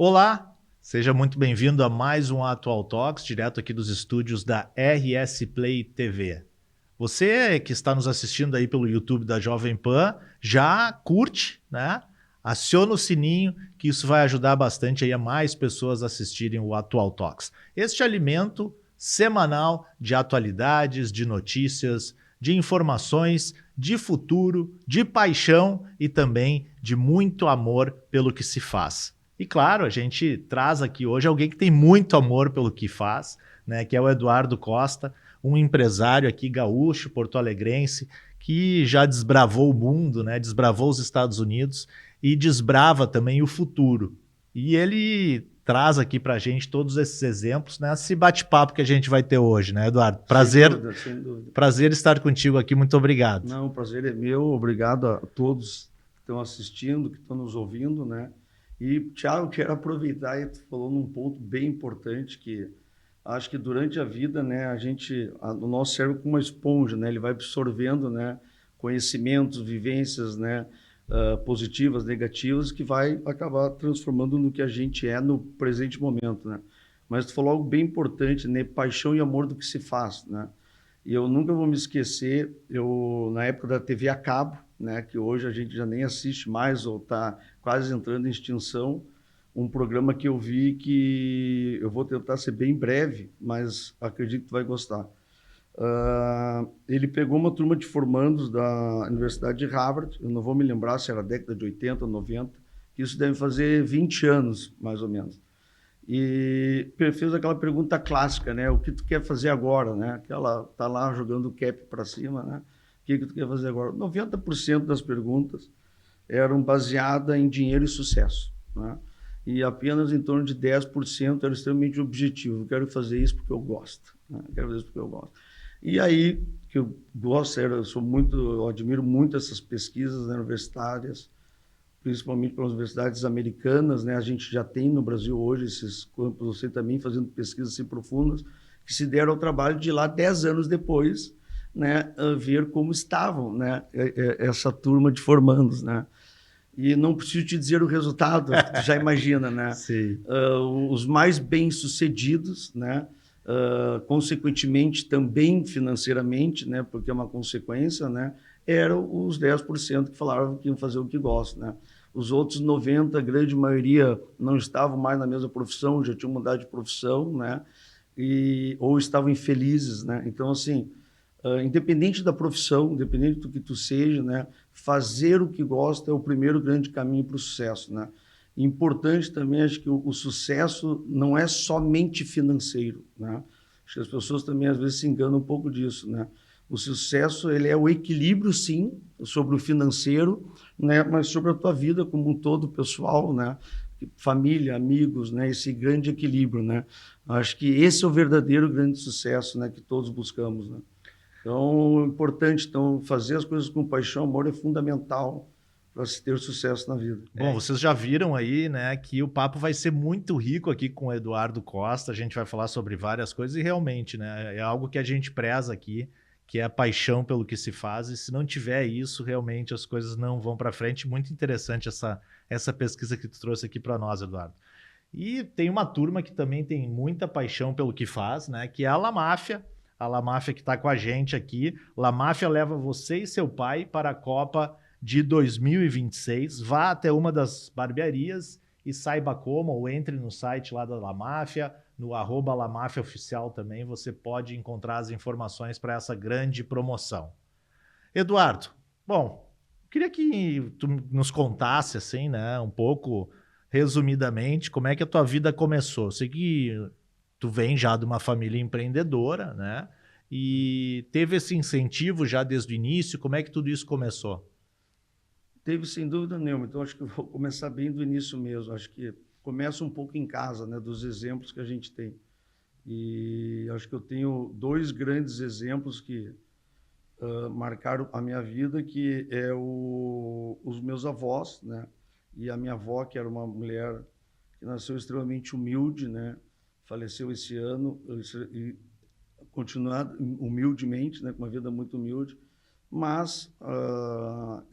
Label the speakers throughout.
Speaker 1: Olá, seja muito bem-vindo a mais um Atual Talks, direto aqui dos estúdios da RS Play TV. Você que está nos assistindo aí pelo YouTube da Jovem Pan, já curte, né? Aciona o sininho, que isso vai ajudar bastante aí a mais pessoas assistirem o Atual Talks. Este alimento semanal de atualidades, de notícias, de informações, de futuro, de paixão e também de muito amor pelo que se faz. E claro, a gente traz aqui hoje alguém que tem muito amor pelo que faz, né, que é o Eduardo Costa, um empresário aqui gaúcho, porto-alegrense, que já desbravou o mundo, né, desbravou os Estados Unidos e desbrava também o futuro. E ele traz aqui para a gente todos esses exemplos, né, esse bate-papo que a gente vai ter hoje, né, Eduardo?
Speaker 2: Sem dúvida.
Speaker 1: Prazer estar contigo aqui, muito obrigado.
Speaker 2: Não, o prazer é meu, obrigado a todos que estão assistindo, que estão nos ouvindo, né? E, Thiago, quero aproveitar e tu falou num ponto bem importante que acho que durante a vida, né, o nosso cérebro é como uma esponja, né? Ele vai absorvendo, né, conhecimentos, vivências, né, positivas, negativas, que vai acabar transformando no que a gente é no presente momento, né? Mas tu falou algo bem importante, né? Paixão e amor do que se faz, né? E eu nunca vou me esquecer, na época da TV a cabo, né, que hoje a gente já nem assiste mais ou está quase entrando em extinção, um programa que eu vi que eu vou tentar ser bem breve, mas acredito que tu vai gostar. Ele pegou uma turma de formandos da Universidade de Harvard, eu não vou me lembrar se era década de 80 ou 90, que isso deve fazer 20 anos, mais ou menos. E fez aquela pergunta clássica, né? O que tu quer fazer agora, né? Aquela tá lá jogando o cap para cima, né? O que tu quer fazer agora? 90% das perguntas eram baseadas em dinheiro e sucesso, né? E apenas em torno de 10% era extremamente objetivo. Eu quero fazer isso porque eu gosto, né? Quero fazer isso porque eu gosto. E aí, que eu gosto, eu admiro muito essas pesquisas, né, universitárias, principalmente pelas universidades americanas, né? A gente já tem no Brasil hoje esses campos, você também fazendo pesquisas assim profundas, que se deram ao trabalho de ir lá 10 anos depois, né, ver como estavam, né, essa turma de formandos, né? E não preciso te dizer o resultado, tu já imagina, né?
Speaker 1: Sim.
Speaker 2: Os mais bem-sucedidos, né? Consequentemente também financeiramente, né, porque é uma consequência, né, eram os 10% que falavam que iam fazer o que gostam, né? Os outros 90%, a grande maioria, não estavam mais na mesma profissão, já tinham mudado de profissão, né? Ou estavam infelizes, né? Então, assim, independente da profissão, independente do que tu seja, né, fazer o que gosta é o primeiro grande caminho para o sucesso, né? Importante também, acho que o sucesso não é somente financeiro, né? Acho que as pessoas também às vezes se enganam um pouco disso, né? O sucesso, ele é o equilíbrio, sim, sobre o financeiro, né, mas sobre a tua vida como um todo pessoal, né? Família, amigos, né? Esse grande equilíbrio, né? Acho que esse é o verdadeiro grande sucesso, né, que todos buscamos, né? Então, é importante, então, fazer as coisas com paixão, amor é fundamental para se ter sucesso na vida.
Speaker 1: Bom, vocês já viram aí, né, que o papo vai ser muito rico aqui com o Eduardo Costa. A gente vai falar sobre várias coisas e realmente, né, é algo que a gente preza aqui, que é a paixão pelo que se faz. E se não tiver isso, realmente as coisas não vão para frente. Muito interessante essa pesquisa que tu trouxe aqui para nós, Eduardo. E tem uma turma que também tem muita paixão pelo que faz, né, que é a La Máfia. A La Máfia que está com a gente aqui. La Máfia leva você e seu pai para a Copa de 2026. Vá até uma das barbearias e saiba como, ou entre no site lá da La Máfia, no @La Máfia Oficial também, você pode encontrar as informações para essa grande promoção. Eduardo, bom, queria que tu nos contasse, assim, né, um pouco, resumidamente, como é que a tua vida começou. Eu sei que tu vem já de uma família empreendedora, né, e teve esse incentivo já desde o início. Como é que tudo isso começou?
Speaker 2: Teve, sem dúvida nenhuma. Então, acho que eu vou começar bem do início mesmo. Acho que começa um pouco em casa, né, dos exemplos que a gente tem. E acho que eu tenho dois grandes exemplos que marcaram a minha vida, que é os meus avós, né, e a minha avó, que era uma mulher que nasceu extremamente humilde, né, faleceu esse ano, e continuar humildemente, né, com uma vida muito humilde, mas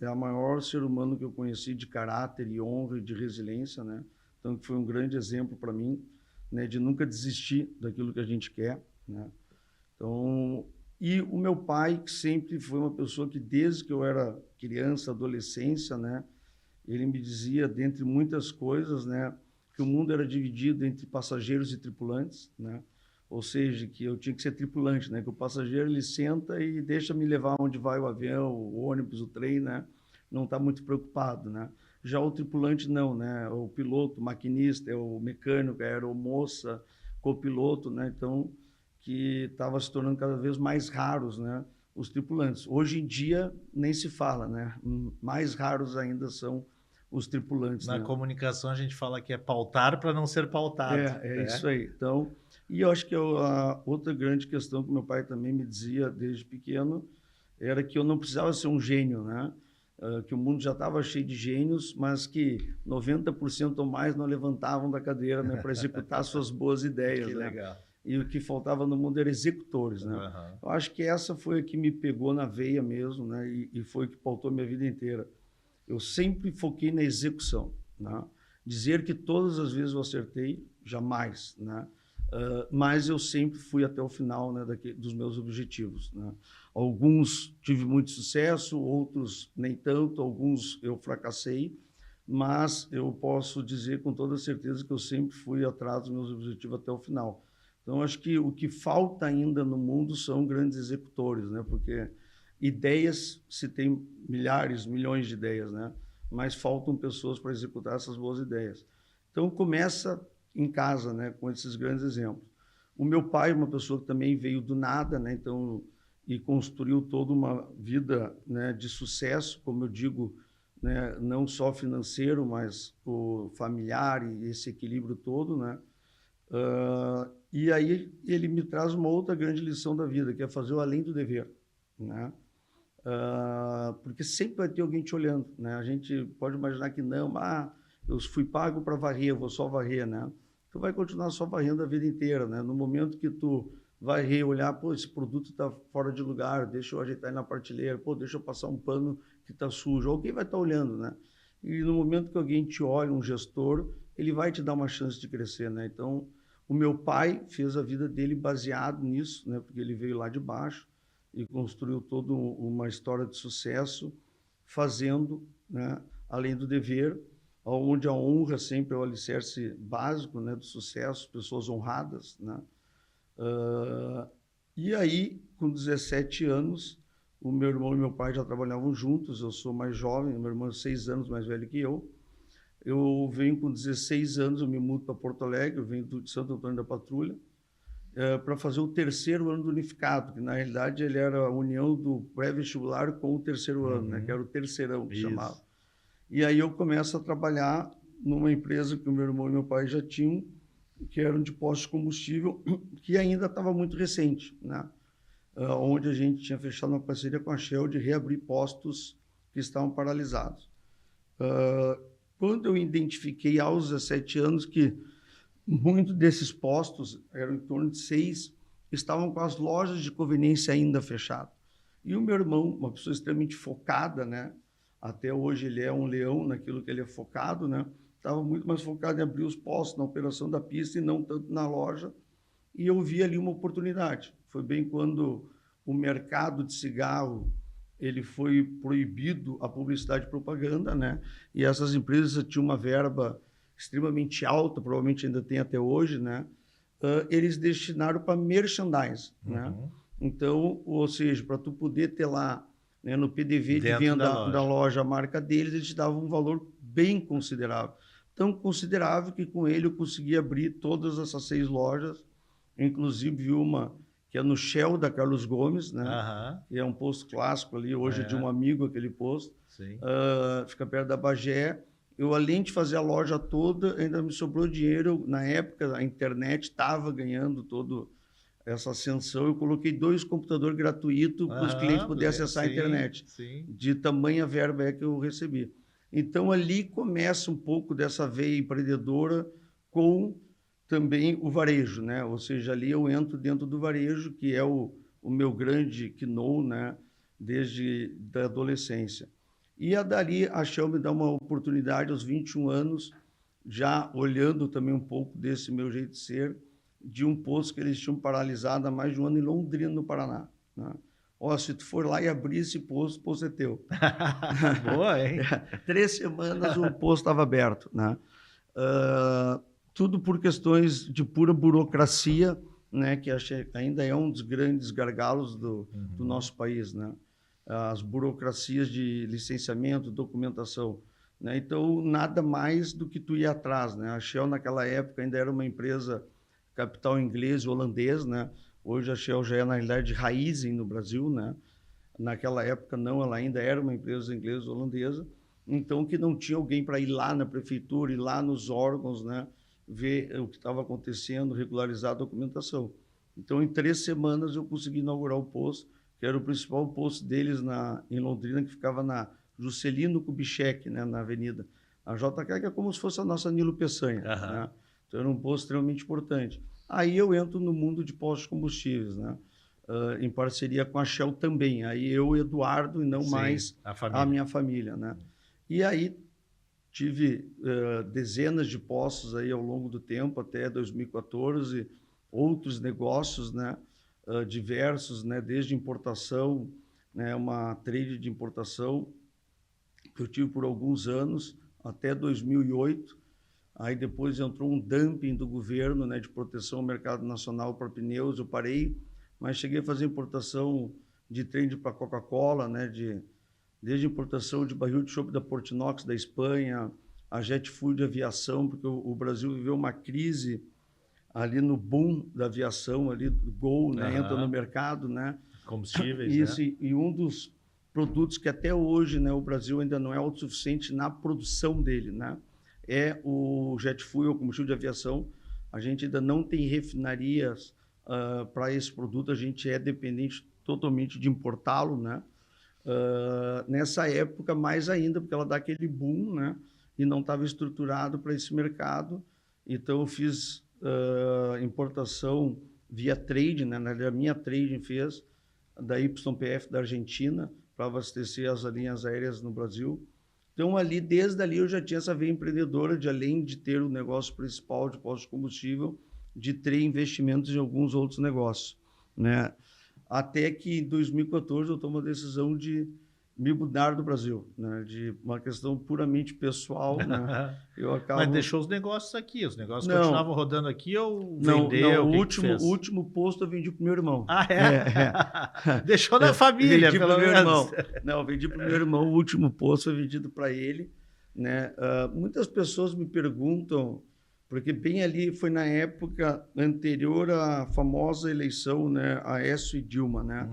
Speaker 2: é a maior ser humano que eu conheci de caráter e honra e de resiliência, né? então que foi um grande exemplo para mim, né, de nunca desistir daquilo que a gente quer, né? Então, e o meu pai, que sempre foi uma pessoa que desde que eu era criança, adolescência, né, ele me dizia, dentre muitas coisas, né, que o mundo era dividido entre passageiros e tripulantes, né? Ou seja, que eu tinha que ser tripulante, né? Que o passageiro ele senta e deixa me levar onde vai o avião, o ônibus, o trem, né? Não está muito preocupado, né? Já o tripulante não, né? O piloto, o maquinista, o mecânico, a aeromoça, copiloto, né? Então, que estava se tornando cada vez mais raros, né? Os tripulantes. Hoje em dia nem se fala, né? Mais raros ainda são os tripulantes,
Speaker 1: Na
Speaker 2: né?
Speaker 1: comunicação a gente fala que é pautar para não ser pautado.
Speaker 2: É isso aí. Então, e eu acho que a outra grande questão que meu pai também me dizia desde pequeno era que eu não precisava ser um gênio, né? Que o mundo já estava cheio de gênios, mas que 90% ou mais não levantavam da cadeira, né, para executar suas boas ideias,
Speaker 1: Que
Speaker 2: né?
Speaker 1: legal.
Speaker 2: E o que faltava no mundo era executores, né?
Speaker 1: Uhum.
Speaker 2: Eu acho que essa foi a que me pegou na veia mesmo, né? E foi o que pautou minha vida inteira. Eu sempre foquei na execução, né? Dizer que todas as vezes eu acertei, jamais, né? Mas eu sempre fui até o final, né, dos meus objetivos, né? Alguns tive muito sucesso, outros nem tanto, alguns eu fracassei, mas eu posso dizer com toda certeza que eu sempre fui atrás dos meus objetivos até o final. Então, acho que o que falta ainda no mundo são grandes executores, né? Porque ideias, se tem milhares, milhões de ideias, né? Mas faltam pessoas para executar essas boas ideias. Então, começa em casa, né, com esses grandes exemplos. O meu pai, uma pessoa que também veio do nada, né, então, e construiu toda uma vida, né, de sucesso, como eu digo, né, não só financeiro, mas o familiar e esse equilíbrio todo, né? E aí ele me traz uma outra grande lição da vida, que é fazer o além do dever, né? Porque sempre vai ter alguém te olhando, né? A gente pode imaginar que não, eu fui pago para varrer, eu vou só varrer, né? Tu vai continuar só varrendo a vida inteira, né? No momento que tu varrer, olhar, pô, esse produto está fora de lugar, deixa eu ajeitar ele na prateleira, pô, deixa eu passar um pano que está sujo, alguém vai estar olhando, né? E no momento que alguém te olha, um gestor, ele vai te dar uma chance de crescer, né? Então, o meu pai fez a vida dele baseado nisso, né? Porque ele veio lá de baixo e construiu toda uma história de sucesso, fazendo, né, além do dever, onde a honra sempre é o alicerce básico, né, do sucesso, pessoas honradas, né? E aí, com 17 anos, o meu irmão e meu pai já trabalhavam juntos, eu sou mais jovem, meu irmão é 6 anos mais velho que eu. Eu venho com 16 anos, eu me mudo para Porto Alegre, eu venho de Santo Antônio da Patrulha, para fazer o terceiro ano do unificado, que na realidade ele era a união do pré-vestibular com o terceiro ano, né, que era o terceirão que chamava. E aí eu começo a trabalhar numa empresa que o meu irmão e meu pai já tinham, que eram de postos de combustível, que ainda estava muito recente, né? Onde a gente tinha fechado uma parceria com a Shell de reabrir postos que estavam paralisados. Quando eu identifiquei aos 17 anos que muitos desses postos, eram em torno de 6, estavam com as lojas de conveniência ainda fechadas. E o meu irmão, uma pessoa extremamente focada, né? Até hoje ele é um leão naquilo que ele é focado, né? Estava muito mais focado em abrir os postos, na operação da pista e não tanto na loja. E eu vi ali uma oportunidade. Foi bem quando o mercado de cigarro ele foi proibido a publicidade e propaganda, né? E essas empresas tinham uma verba extremamente alta, provavelmente ainda tem até hoje, né? Eles destinaram para merchandise, né? Então, ou seja, para tu poder ter lá, né, no PDV de venda da loja a marca deles, eles te davam um valor bem considerável. Tão considerável que com ele eu consegui abrir todas essas 6 lojas, inclusive uma que é no Shell da Carlos Gomes, né? E é um posto clássico ali, hoje de um amigo aquele posto. Fica perto da Bagé. Eu, além de fazer a loja toda, ainda me sobrou dinheiro. Na época, a internet estava ganhando toda essa ascensão. Eu coloquei 2 computadores gratuitos para os clientes poderem acessar a internet. De tamanha verba é que eu recebi. Então, ali começa um pouco dessa veia empreendedora com também o varejo, né? Ou seja, ali eu entro dentro do varejo, que é o meu grande keynote, né? Desde a adolescência. E dali a Shell me dá uma oportunidade aos 21 anos já olhando também um pouco desse meu jeito de ser, de um posto que eles tinham paralisado há mais de um ano em Londrina, no Paraná, né? Ó, se tu for lá e abrir esse posto, o posto é teu.
Speaker 1: Boa, hein?
Speaker 2: 3 semanas o posto estava aberto, né? Tudo por questões de pura burocracia, né? Que ainda é um dos grandes gargalos do nosso país, né? As burocracias de licenciamento, documentação, né? Então, nada mais do que tu ir atrás, né? A Shell, naquela época, ainda era uma empresa capital inglês e holandês, né? Hoje a Shell já é, na realidade, de raiz no Brasil, né? Naquela época, não, ela ainda era uma empresa inglesa e holandesa, então que não tinha alguém para ir lá na prefeitura, ir lá nos órgãos, né? Ver o que estava acontecendo, regularizar a documentação. Então, em 3 semanas, eu consegui inaugurar o posto, que era o principal posto deles em Londrina, que ficava na Juscelino Kubitschek, né? Na avenida. A JK, que é como se fosse a nossa Nilo Peçanha, né? Então, era um posto extremamente importante. Aí eu entro no mundo de postos de combustíveis, né? Em parceria com a Shell também. Aí eu, Eduardo, e não mais a minha família, né? E aí tive dezenas de postos aí ao longo do tempo, até 2014, outros negócios, né? Diversos, né? Desde importação, né? Uma trade de importação que eu tive por alguns anos, até 2008. Aí depois entrou um dumping do governo, né? De proteção ao mercado nacional para pneus, eu parei, mas cheguei a fazer importação de trem para Coca-Cola, né? Desde importação de barril de chope da Portinox da Espanha, a Jet Fuel de aviação, porque o Brasil viveu uma crise ali no boom da aviação, ali do Gol, né? Entra no mercado, né?
Speaker 1: Combustíveis,
Speaker 2: isso,
Speaker 1: né?
Speaker 2: E um dos produtos que até hoje, né, o Brasil ainda não é autossuficiente na produção dele, né? É o jet fuel, o combustível de aviação. A gente ainda não tem refinarias para esse produto, a gente é dependente totalmente de importá-lo, né? Nessa época, mais ainda, porque ela dá aquele boom, né? E não estava estruturado para esse mercado. Então, eu fiz importação via trade, né? A minha trading fez, da YPF da Argentina, para abastecer as linhas aéreas no Brasil. Então, desde ali, eu já tinha essa veia empreendedora de, além de ter o negócio principal de postos de combustível, de ter investimentos em alguns outros negócios, né? Até que, em 2014, eu tomo a decisão de me mudar do Brasil, né? De uma questão puramente pessoal, né? Eu acabo...
Speaker 1: Mas deixou os negócios aqui, os negócios
Speaker 2: não,
Speaker 1: continuavam rodando aqui ou
Speaker 2: não,
Speaker 1: vendeu?
Speaker 2: Não,
Speaker 1: o
Speaker 2: último posto eu vendi para o meu irmão.
Speaker 1: Ah, é? Deixou na família,
Speaker 2: vendi
Speaker 1: pelo
Speaker 2: pro meu
Speaker 1: menos.
Speaker 2: irmão. Não, vendi para o meu irmão, o último posto foi vendido para ele, né? Muitas pessoas me perguntam, porque bem ali foi na época anterior à famosa eleição, né? Aécio e Dilma, né?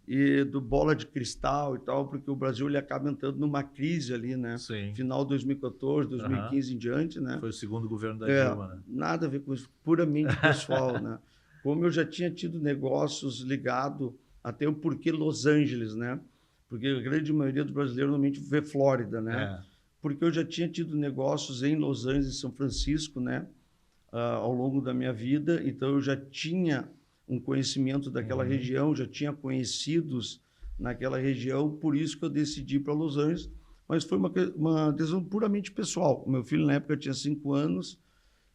Speaker 2: E do bola de cristal e tal, porque o Brasil ele acaba entrando numa crise ali, né?
Speaker 1: Sim.
Speaker 2: Final de 2014, 2015 em diante, né?
Speaker 1: Foi o segundo governo da Dilma, né?
Speaker 2: Nada a ver com isso, puramente pessoal, né? Como eu já tinha tido negócios ligados até o porquê Los Angeles, né? Porque a grande maioria dos brasileiros normalmente vê Flórida, né? Porque eu já tinha tido negócios em Los Angeles e São Francisco, né? Ao longo da minha vida, então eu já tinha um conhecimento daquela região, já tinha conhecidos naquela região, por isso que eu decidi para Los Angeles, mas foi uma decisão puramente pessoal. O meu filho, na época, tinha 5 anos,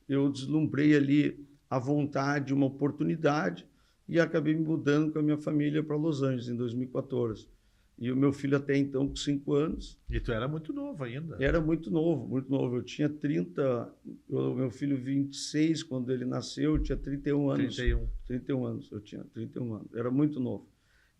Speaker 2: eu deslumbrei ali a vontade, uma oportunidade, e acabei me mudando com a minha família para Los Angeles em 2014. E o meu filho até então com 5 anos.
Speaker 1: E tu era muito novo ainda.
Speaker 2: Era muito novo, muito novo. Eu tinha 30, meu filho 26, quando ele nasceu, eu tinha 31 anos. 31 anos, eu tinha 31 anos. Era muito novo.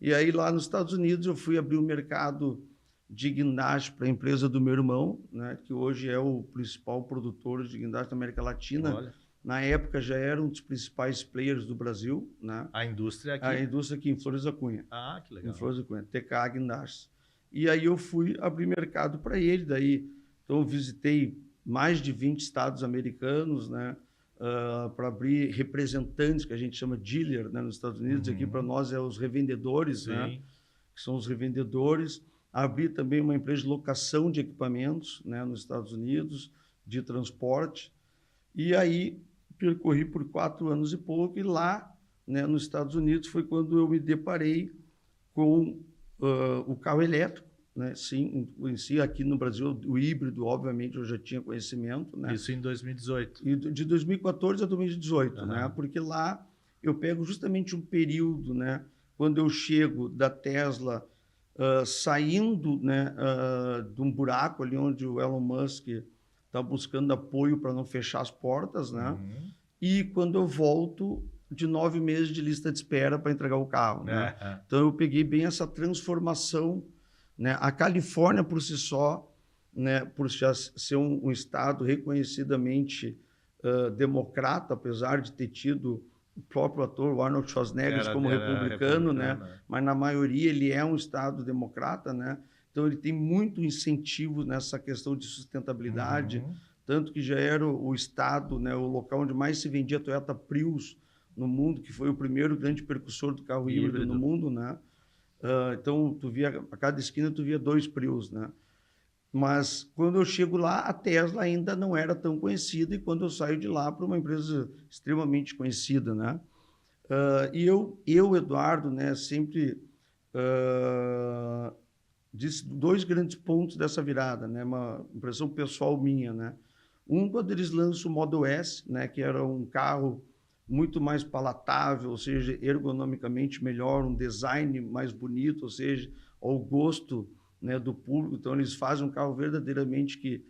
Speaker 2: E aí lá nos Estados Unidos eu fui abrir um mercado de guindaste para a empresa do meu irmão, né, que hoje é o principal produtor de guindaste da América Latina.
Speaker 1: Olha.
Speaker 2: Na época já era um dos principais players do Brasil, né?
Speaker 1: A indústria aqui?
Speaker 2: A indústria aqui em Flores da Cunha.
Speaker 1: Ah, que legal.
Speaker 2: Em Flores da Cunha, TK Guindastes. E aí eu fui abrir mercado para ele. Daí, então eu visitei mais de 20 estados americanos, né? Para abrir representantes, que a gente chama dealer, né? Nos Estados Unidos. Aqui para nós é os revendedores, né? Que são os revendedores. Abri também uma empresa de locação de equipamentos, né? Nos Estados Unidos, de transporte. E aí percorri por 4 anos e pouco, e lá, né, nos Estados Unidos foi quando eu me deparei com o carro elétrico, né? Sim, conheci aqui no Brasil o híbrido, obviamente eu já tinha conhecimento, né?
Speaker 1: Isso em 2018.
Speaker 2: E de 2014 a 2018, né?
Speaker 1: Aham.
Speaker 2: Porque lá eu pego justamente um período, né? Quando eu chego da Tesla, saindo, né, de um buraco ali onde o Elon Musk está buscando apoio para não fechar as portas, né?
Speaker 1: Uhum.
Speaker 2: E quando eu volto de 9 meses de lista de espera para entregar o carro, né?
Speaker 1: É.
Speaker 2: Então eu peguei bem essa transformação, né? A Califórnia por si só, né, por já ser um estado reconhecidamente democrata, apesar de ter tido o próprio ator o Arnold Schwarzenegger como republicano, né? Mas na maioria ele é um estado democrata, né? Então ele tem muito incentivo nessa questão de sustentabilidade,
Speaker 1: Uhum.
Speaker 2: tanto que já era o estado, né, o local onde mais se vendia Toyota Prius no mundo, que foi o primeiro grande precursor do carro híbrido no mundo, né? Então tu via a cada esquina tu via 2 Prius, né? Mas quando eu chego lá, a Tesla ainda não era tão conhecida, e quando eu saio de lá para uma empresa extremamente conhecida, né? E eu, Eduardo, né, sempre disse 2 grandes pontos dessa virada, né? Uma impressão pessoal minha, né? Quando eles lançam o Model S, né, que era um carro muito mais palatável, ou seja, ergonomicamente melhor, um design mais bonito, ou seja, ao gosto, né, do público. Então, eles fazem um carro verdadeiramente que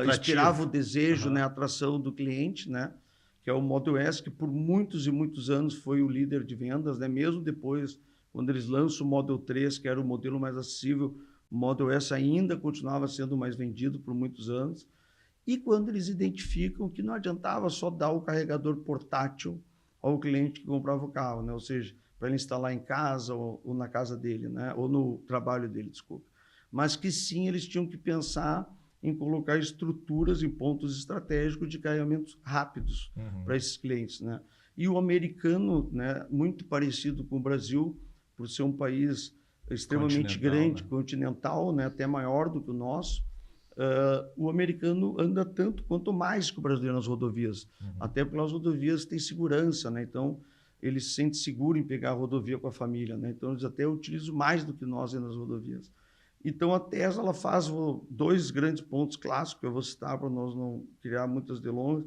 Speaker 2: inspirava o desejo, né, a atração do cliente, né, que é o Model S, que por muitos e muitos anos foi o líder de vendas, né, mesmo depois, quando eles lançam o Model 3, que era o modelo mais acessível, o Model S ainda continuava sendo mais vendido por muitos anos. E quando eles identificam que não adiantava só dar o carregador portátil ao cliente que comprava o carro, né? Ou seja, para ele instalar em casa ou na casa dele, né? Ou no trabalho dele, desculpa. Mas que sim, eles tinham que pensar em colocar estruturas em pontos estratégicos de carregamentos rápidos para esses clientes, né? E o americano, né, muito parecido com o Brasil, por ser um país extremamente grande, né? Continental, né, até maior do que o nosso, o americano anda tanto quanto mais que o brasileiro nas rodovias, até porque as rodovias têm segurança, né? Então ele se sente seguro em pegar a rodovia com a família, né? Então eles até utilizam mais do que nós nas rodovias. Então a Tesla ela faz 2 grandes pontos clássicos que eu vou citar para nós não criar muitas delongas.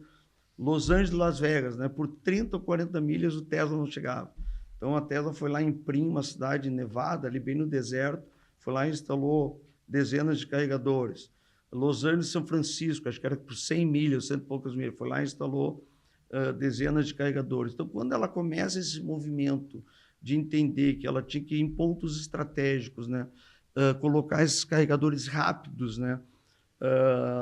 Speaker 2: Los Angeles e Las Vegas, né? Por 30 ou 40 milhas o Tesla não chegava. Então a Tesla foi lá em Prim, uma cidade nevada, ali bem no deserto, foi lá e instalou dezenas de carregadores. Los Angeles e São Francisco, acho que era por 100 milhas, 100 e poucas milhas, foi lá e instalou dezenas de carregadores. Então, quando ela começa esse movimento de entender que ela tinha que ir em pontos estratégicos, né, colocar esses carregadores rápidos, né,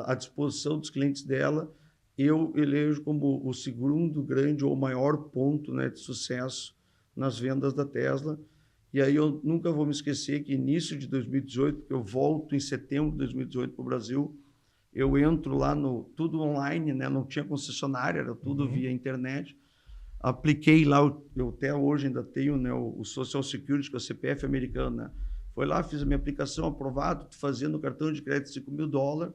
Speaker 2: à disposição dos clientes dela, eu elejo como o segundo grande ou maior ponto, né, de sucesso nas vendas da Tesla. E aí eu nunca vou me esquecer que início de 2018, porque eu volto em setembro de 2018 para o Brasil, eu entro lá no tudo online, né? Não tinha concessionária, era tudo via internet. Apliquei lá, eu até hoje ainda tenho, né, o Social Security, que é o CPF americano, né? Foi lá, fiz a minha aplicação, aprovado, fazendo o cartão de crédito de $5.000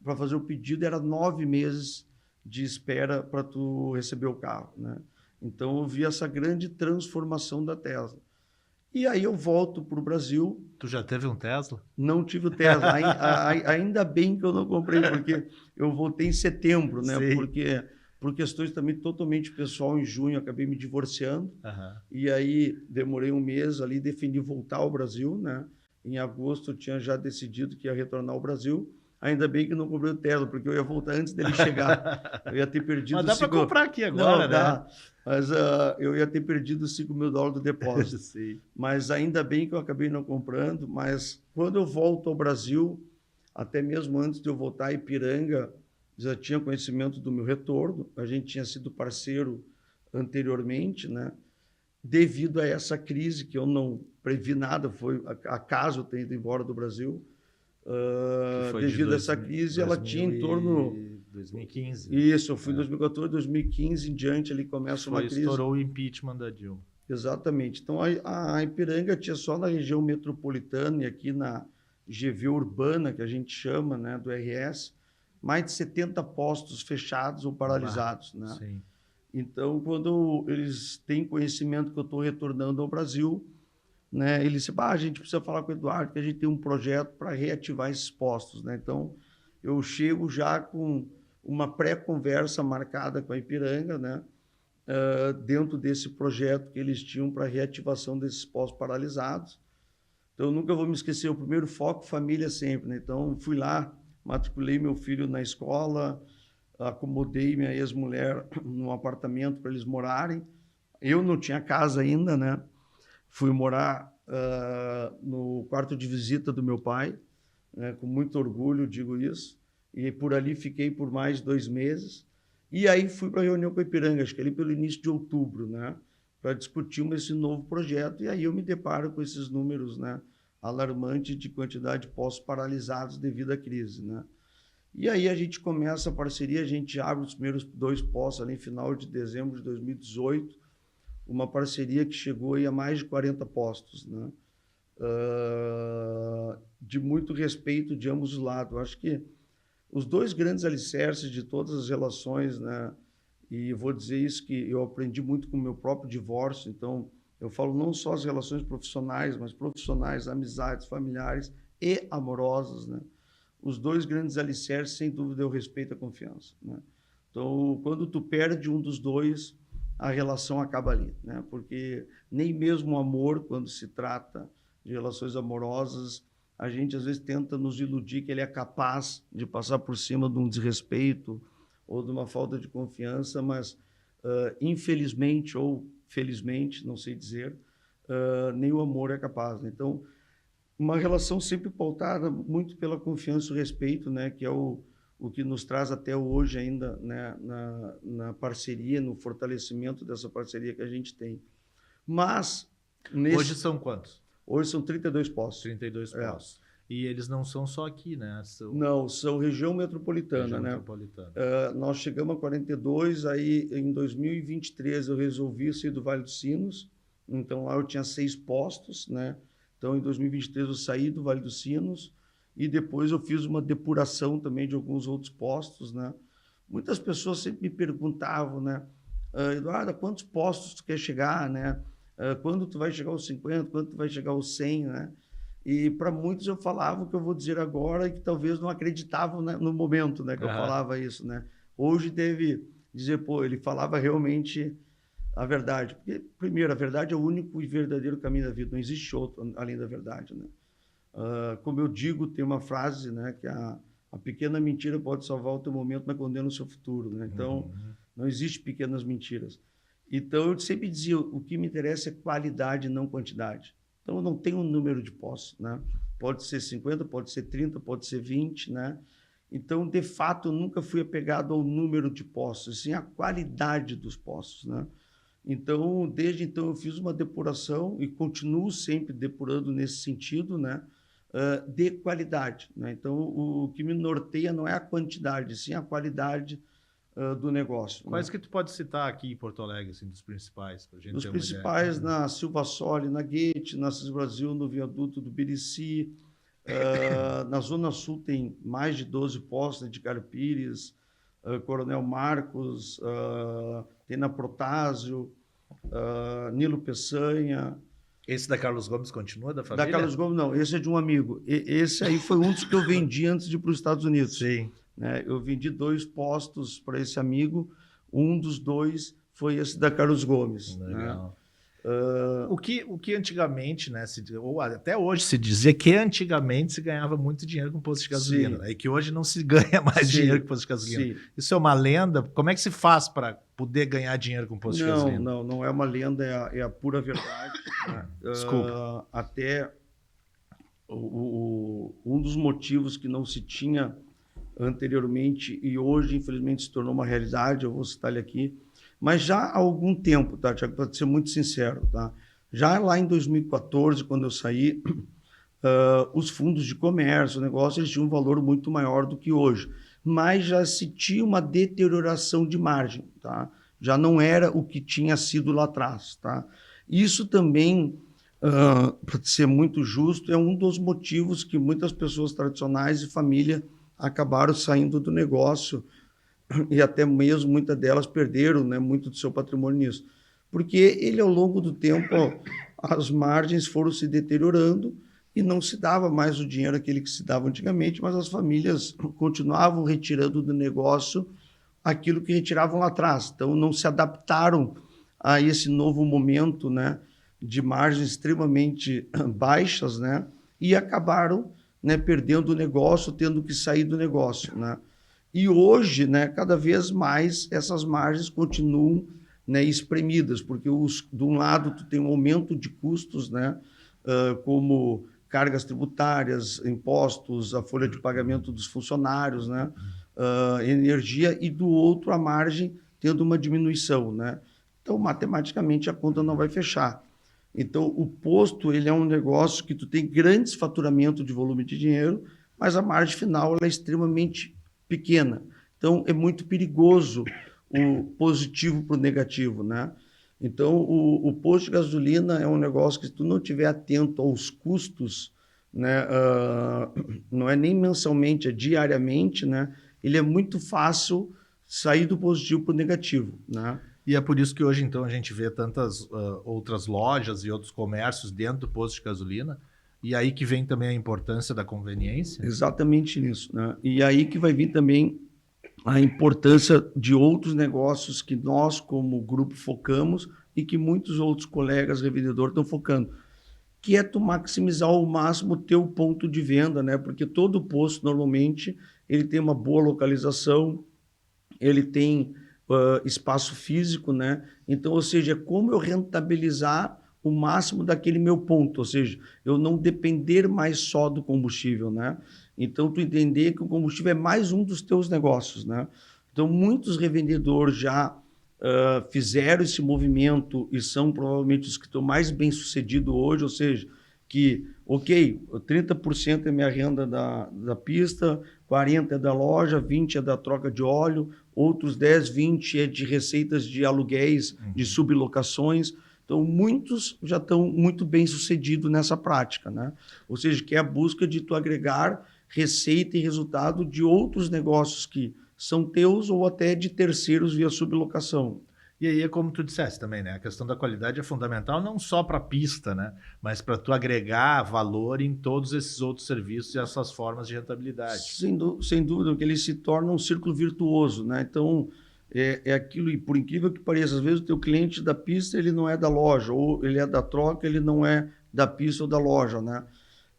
Speaker 2: para fazer o pedido, era 9 meses de espera para tu receber o carro, né? Então eu vi essa grande transformação da Tesla. E aí eu volto para o Brasil.
Speaker 1: Tu já teve um Tesla?
Speaker 2: Não tive o Tesla. Ainda bem que eu não comprei, porque eu voltei em setembro, né?
Speaker 1: Sim.
Speaker 2: Porque por questões também totalmente pessoal, em junho acabei me divorciando. E aí demorei um mês ali, defini voltar ao Brasil, né? Em agosto eu tinha já decidido que ia retornar ao Brasil. Ainda bem que não comprei o Tesla, porque eu ia voltar antes dele chegar. Eu ia ter perdido...
Speaker 1: Mas dá para comprar aqui agora,
Speaker 2: não, né? Mas eu ia ter perdido os $5.000 do depósito.
Speaker 1: Sim.
Speaker 2: Mas ainda bem que eu acabei não comprando. Mas quando eu volto ao Brasil, até mesmo antes de eu voltar a Ipiranga, já tinha conhecimento do meu retorno. A gente tinha sido parceiro anteriormente, né? Devido a essa crise, que eu não previ nada, foi acaso eu ter ido embora do Brasil. Devido a essa crise, ela tinha em torno...
Speaker 1: 2015.
Speaker 2: Isso, eu fui em 2014, 2015 em diante, ali começa uma crise.
Speaker 1: Estourou o impeachment da Dilma.
Speaker 2: Exatamente. Então, a Ipiranga tinha só na região metropolitana e aqui na GV urbana, que a gente chama, né, do RS, mais de 70 postos fechados ou paralisados, né?
Speaker 1: Sim.
Speaker 2: Então, quando eles têm conhecimento que eu estou retornando ao Brasil, né? Ele disse, a gente precisa falar com o Eduardo, que a gente tem um projeto para reativar esses postos, né? Então, eu chego já com uma pré-conversa marcada com a Ipiranga, né? Dentro desse projeto que eles tinham para reativação desses postos paralisados. Então, eu nunca vou me esquecer, o primeiro foco, família sempre, né? Então, fui lá, matriculei meu filho na escola, acomodei minha ex-mulher num apartamento para eles morarem. Eu não tinha casa ainda, né? Fui morar no quarto de visita do meu pai, né? Com muito orgulho digo isso, e por ali fiquei por mais 2 meses. E aí fui para a reunião com a Ipiranga, acho que ali pelo início de outubro, né? Para discutirmos esse novo projeto, e aí eu me deparo com esses números, né? Alarmantes de quantidade de postos paralisados devido à crise, né? E aí a gente começa a parceria, a gente abre os primeiros 2 postos ali em final de dezembro de 2018, uma parceria que chegou aí a mais de 40 postos, né? De muito respeito de ambos os lados. Eu acho que os 2 grandes alicerces de todas as relações, né? E vou dizer isso que eu aprendi muito com o meu próprio divórcio, então eu falo não só as relações profissionais, mas profissionais, amizades, familiares e amorosas, né? Os 2 grandes alicerces, sem dúvida, é o respeito e a confiança, né? Então, quando tu perde um dos 2, a relação acaba ali, né? Porque nem mesmo o amor, quando se trata de relações amorosas, a gente às vezes tenta nos iludir que ele é capaz de passar por cima de um desrespeito ou de uma falta de confiança, mas infelizmente ou felizmente, não sei dizer, nem o amor é capaz, né? Então, uma relação sempre pautada muito pela confiança e o respeito, né? Que é o que nos traz até hoje ainda, né? na parceria, no fortalecimento dessa parceria que a gente tem. Mas...
Speaker 1: Hoje são quantos?
Speaker 2: Hoje são 32 postos.
Speaker 1: 32 postos. E eles não são só aqui, né?
Speaker 2: Não, são região metropolitana, né? Nós chegamos a 42, aí em 2023 eu resolvi sair do Vale dos Sinos, então lá eu tinha 6 postos, né? Então em 2023 eu saí do Vale dos Sinos e depois eu fiz uma depuração também de alguns outros postos, né? Muitas pessoas sempre me perguntavam, né? Eduardo, a quantos postos tu quer chegar, né? Quando tu vai chegar aos 50, quando tu vai chegar aos 100, né? E para muitos eu falava o que eu vou dizer agora e que talvez não acreditavam, né, no momento, né, que eu falava isso, né? Hoje deve dizer, pô, ele falava realmente a verdade. Porque, primeiro, a verdade é o único e verdadeiro caminho da vida, não existe outro além da verdade, né? Como eu digo, tem uma frase, né, que a pequena mentira pode salvar o teu momento, mas condena o seu futuro, né? Então, não existe pequenas mentiras. Então, eu sempre dizia, o que me interessa é qualidade, não quantidade. Então, eu não tenho um número de postos, né? Pode ser 50, pode ser 30, pode ser 20, né? Então, de fato, eu nunca fui apegado ao número de postos, sim à qualidade dos postos, né? Então, desde então, eu fiz uma depuração e continuo sempre depurando nesse sentido, né? De qualidade, né? Então, o que me norteia não é a quantidade, sim a qualidade do negócio.
Speaker 1: Quais, né, que tu pode citar aqui em Porto Alegre, assim, dos principais? Pra gente
Speaker 2: dos
Speaker 1: ter
Speaker 2: principais, uma ideia. Na Silva Sole, na Guete, na Cis Brasil, no viaduto do Birici. Na Zona Sul tem mais de 12 postos, de Carpires, Coronel Marcos, tem na Protásio, Nilo Peçanha.
Speaker 1: Esse da Carlos Gomes continua, da família?
Speaker 2: Da Carlos Gomes, não. Esse é de um amigo. Esse aí foi um dos que eu vendi antes de ir para os Estados Unidos.
Speaker 1: Sim.
Speaker 2: Né? Eu vendi 2 postos para esse amigo. Um dos 2 foi esse da Carlos Gomes.
Speaker 1: Legal.
Speaker 2: Né?
Speaker 1: O que antigamente, né, ou até hoje se dizia que antigamente se ganhava muito dinheiro com posto de gasolina, né, e que hoje não se ganha mais dinheiro com posto de gasolina. Sim. Isso é uma lenda? Como é que se faz para poder ganhar dinheiro com posto de gasolina?
Speaker 2: Não é uma lenda, é a pura verdade. Né?
Speaker 1: Desculpa.
Speaker 2: Até um dos motivos que não se tinha anteriormente e hoje, infelizmente, se tornou uma realidade, eu vou citar ele aqui, mas já há algum tempo, tá, Tiago, para ser muito sincero, tá? Já lá em 2014, quando eu saí, os fundos de comércio, o negócio, eles tinham um valor muito maior do que hoje, mas já se tinha uma deterioração de margem, tá? Já não era o que tinha sido lá atrás, tá? Isso também, para ser muito justo, é um dos motivos que muitas pessoas tradicionais e família acabaram saindo do negócio e até mesmo muitas delas perderam, né, muito do seu patrimônio nisso. Porque ele, ao longo do tempo, as margens foram se deteriorando e não se dava mais o dinheiro aquele que se dava antigamente, mas as famílias continuavam retirando do negócio aquilo que retiravam lá atrás. Então, não se adaptaram a esse novo momento, né, de margens extremamente baixas, né, e acabaram, né, perdendo o negócio, tendo que sair do negócio, né. E hoje, né, cada vez mais essas margens continuam, né, espremidas, porque de um lado tu tem um aumento de custos, né, como cargas tributárias, impostos, a folha de pagamento dos funcionários, né, energia, e do outro a margem tendo uma diminuição, né. Então, matematicamente, a conta não vai fechar. Então, o posto ele é um negócio que tu tem grandes faturamentos de volume de dinheiro, mas a margem final ela é extremamente pequena. Então, é muito perigoso o positivo para o negativo, né? Então, o posto de gasolina é um negócio que, se tu não estiver atento aos custos, né, não é nem mensalmente, é diariamente, né? Ele é muito fácil sair do positivo para o negativo, né?
Speaker 1: E é por isso que hoje, então, a gente vê tantas outras lojas e outros comércios dentro do posto de gasolina, e aí que vem também a importância da conveniência?
Speaker 2: Exatamente nisso, né? E aí que vai vir também a importância de outros negócios que nós, como grupo, focamos e que muitos outros colegas revendedores estão focando, que é tu maximizar ao máximo o teu ponto de venda, né? Porque todo posto, normalmente, ele tem uma boa localização, ele tem espaço físico, né? Então, ou seja, como eu rentabilizar o máximo daquele meu ponto, ou seja, eu não depender mais só do combustível, né? Então, tu entender que o combustível é mais um dos teus negócios, né? Então, muitos revendedores já fizeram esse movimento e são provavelmente os que estão mais bem-sucedidos hoje, ou seja, que, ok, 30% é minha renda da pista, 40% é da loja, 20% é da troca de óleo, outros 10%, 20% é de receitas de aluguéis, de sublocações. Então, muitos já estão muito bem-sucedidos nessa prática, né? Ou seja, que é a busca de tu agregar receita e resultado de outros negócios que são teus ou até de terceiros via sublocação.
Speaker 1: E aí é como tu disseste também, né? A questão da qualidade é fundamental não só para a pista, né? Mas para tu agregar valor em todos esses outros serviços e essas formas de rentabilidade.
Speaker 2: Sem dúvida, porque ele se torna um círculo virtuoso, né? Então, é aquilo, e por incrível que pareça, às vezes o teu cliente da pista ele não é da loja, ou ele é da troca, ele não é da pista ou da loja, né?